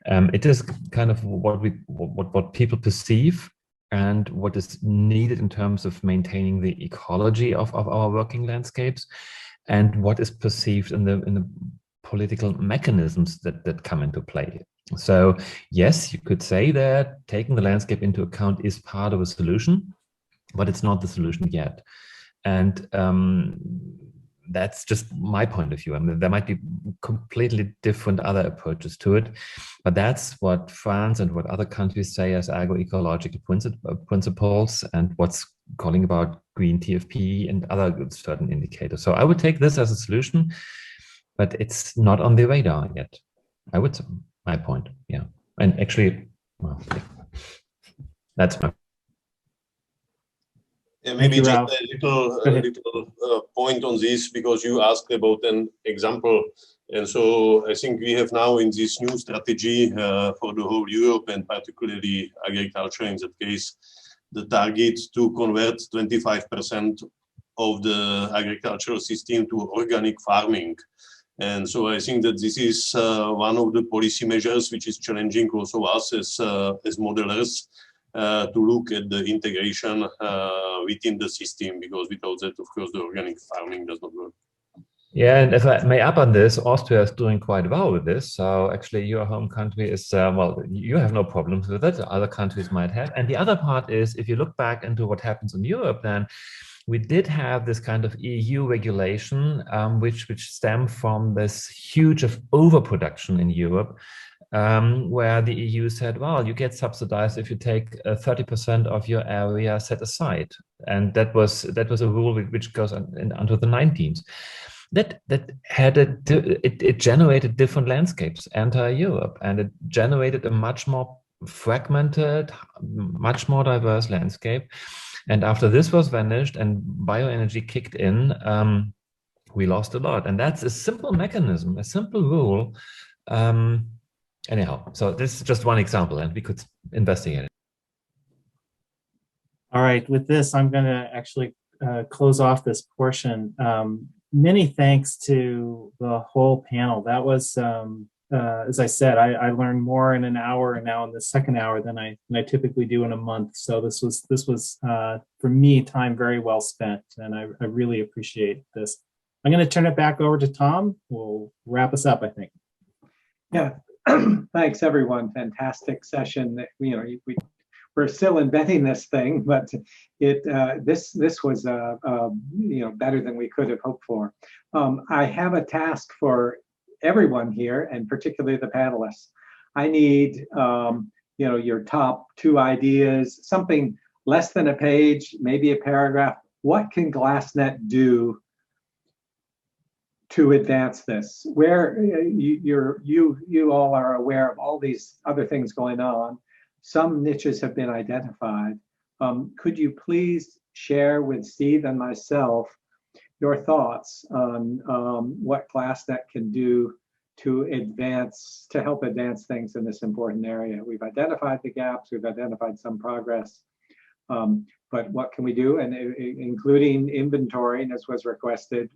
it is kind of what people perceive and what is needed in terms of maintaining the ecology of our working landscapes, and what is perceived in the political mechanisms that come into play. So yes, you could say that taking the landscape into account is part of a solution, but it's not the solution yet. And that's just my point of view. I mean, there might be completely different other approaches to it, but that's what France and what other countries say as agroecological principles, and what's calling about green TFP and other certain indicators. So I would take this as a solution, but it's not on the radar yet. I would say, my point, yeah. And actually, well, that's my. Yeah, maybe you, just Ralf. a little point on this, because you asked about an example. And so I think we have now in this new strategy for the whole Europe, and particularly agriculture in that case, the target to convert 25% of the agricultural system to organic farming. And so I think that this is one of the policy measures which is challenging also us as modelers to look at the integration within the system, because without that, of course, the organic farming does not work. Yeah, and if I may up on this, Austria is doing quite well with this. So actually your home country is, well, you have no problems with it. Other countries might have. And the other part is, if you look back into what happens in Europe, then we did have this kind of EU regulation, which stemmed from this huge of overproduction in Europe, where the EU said, well, you get subsidized if you take 30% of your area set aside. And that was a rule which goes until the 19th. That had it generated different landscapes, entire Europe, and it generated a much more fragmented, much more diverse landscape. And after this was vanished and bioenergy kicked in, we lost a lot. And that's a simple mechanism, a simple rule. Anyhow, so this is just one example, and we could investigate it. All right, with this, I'm going to actually close off this portion. Many thanks to the whole panel. That was, as I said, I learned more in an hour, and now in the second hour than I typically do in a month. So this was for me, time very well spent, and I really appreciate this. I'm going to turn it back over to Tom. We'll wrap us up, I think. Yeah, thanks everyone. Fantastic session. You know, we're still inventing this thing, but this was you know, better than we could have hoped for. I have a task for everyone here, and particularly the panelists. I need you know, your top 2 ideas, something less than a page, maybe a paragraph. What can GLASSNET do to advance this? Where you all are aware of all these other things going on. Some niches have been identified. Could you please share with Steve and myself your thoughts on what GLASSNET can do to help advance things in this important area? We've identified the gaps, we've identified some progress, but what can we do? And including inventorying, as was requested,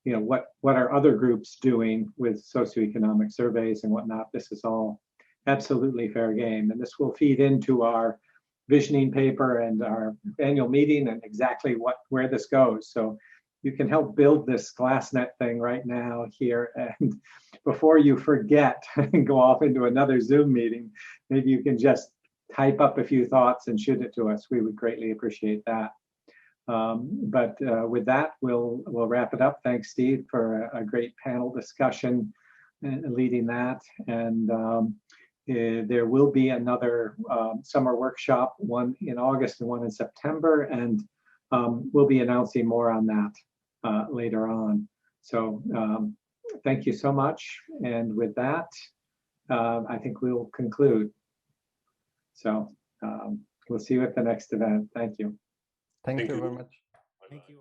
you know, what are other groups doing with socioeconomic surveys and whatnot? This is all absolutely fair game, and this will feed into our visioning paper and our annual meeting and exactly where this goes. So you can help build this GLASSNET thing right now here, and before you forget and go off into another Zoom meeting, maybe you can just type up a few thoughts and shoot it to us. We would greatly appreciate that. But with that, we'll wrap it up. Thanks, Steve, for a great panel discussion leading that. And there will be another summer workshop, one in August and one in September, and we'll be announcing more on that later on. So thank you so much. And with that, I think we'll conclude. So we'll see you at the next event. Thank you. Thank you very much. Thank you.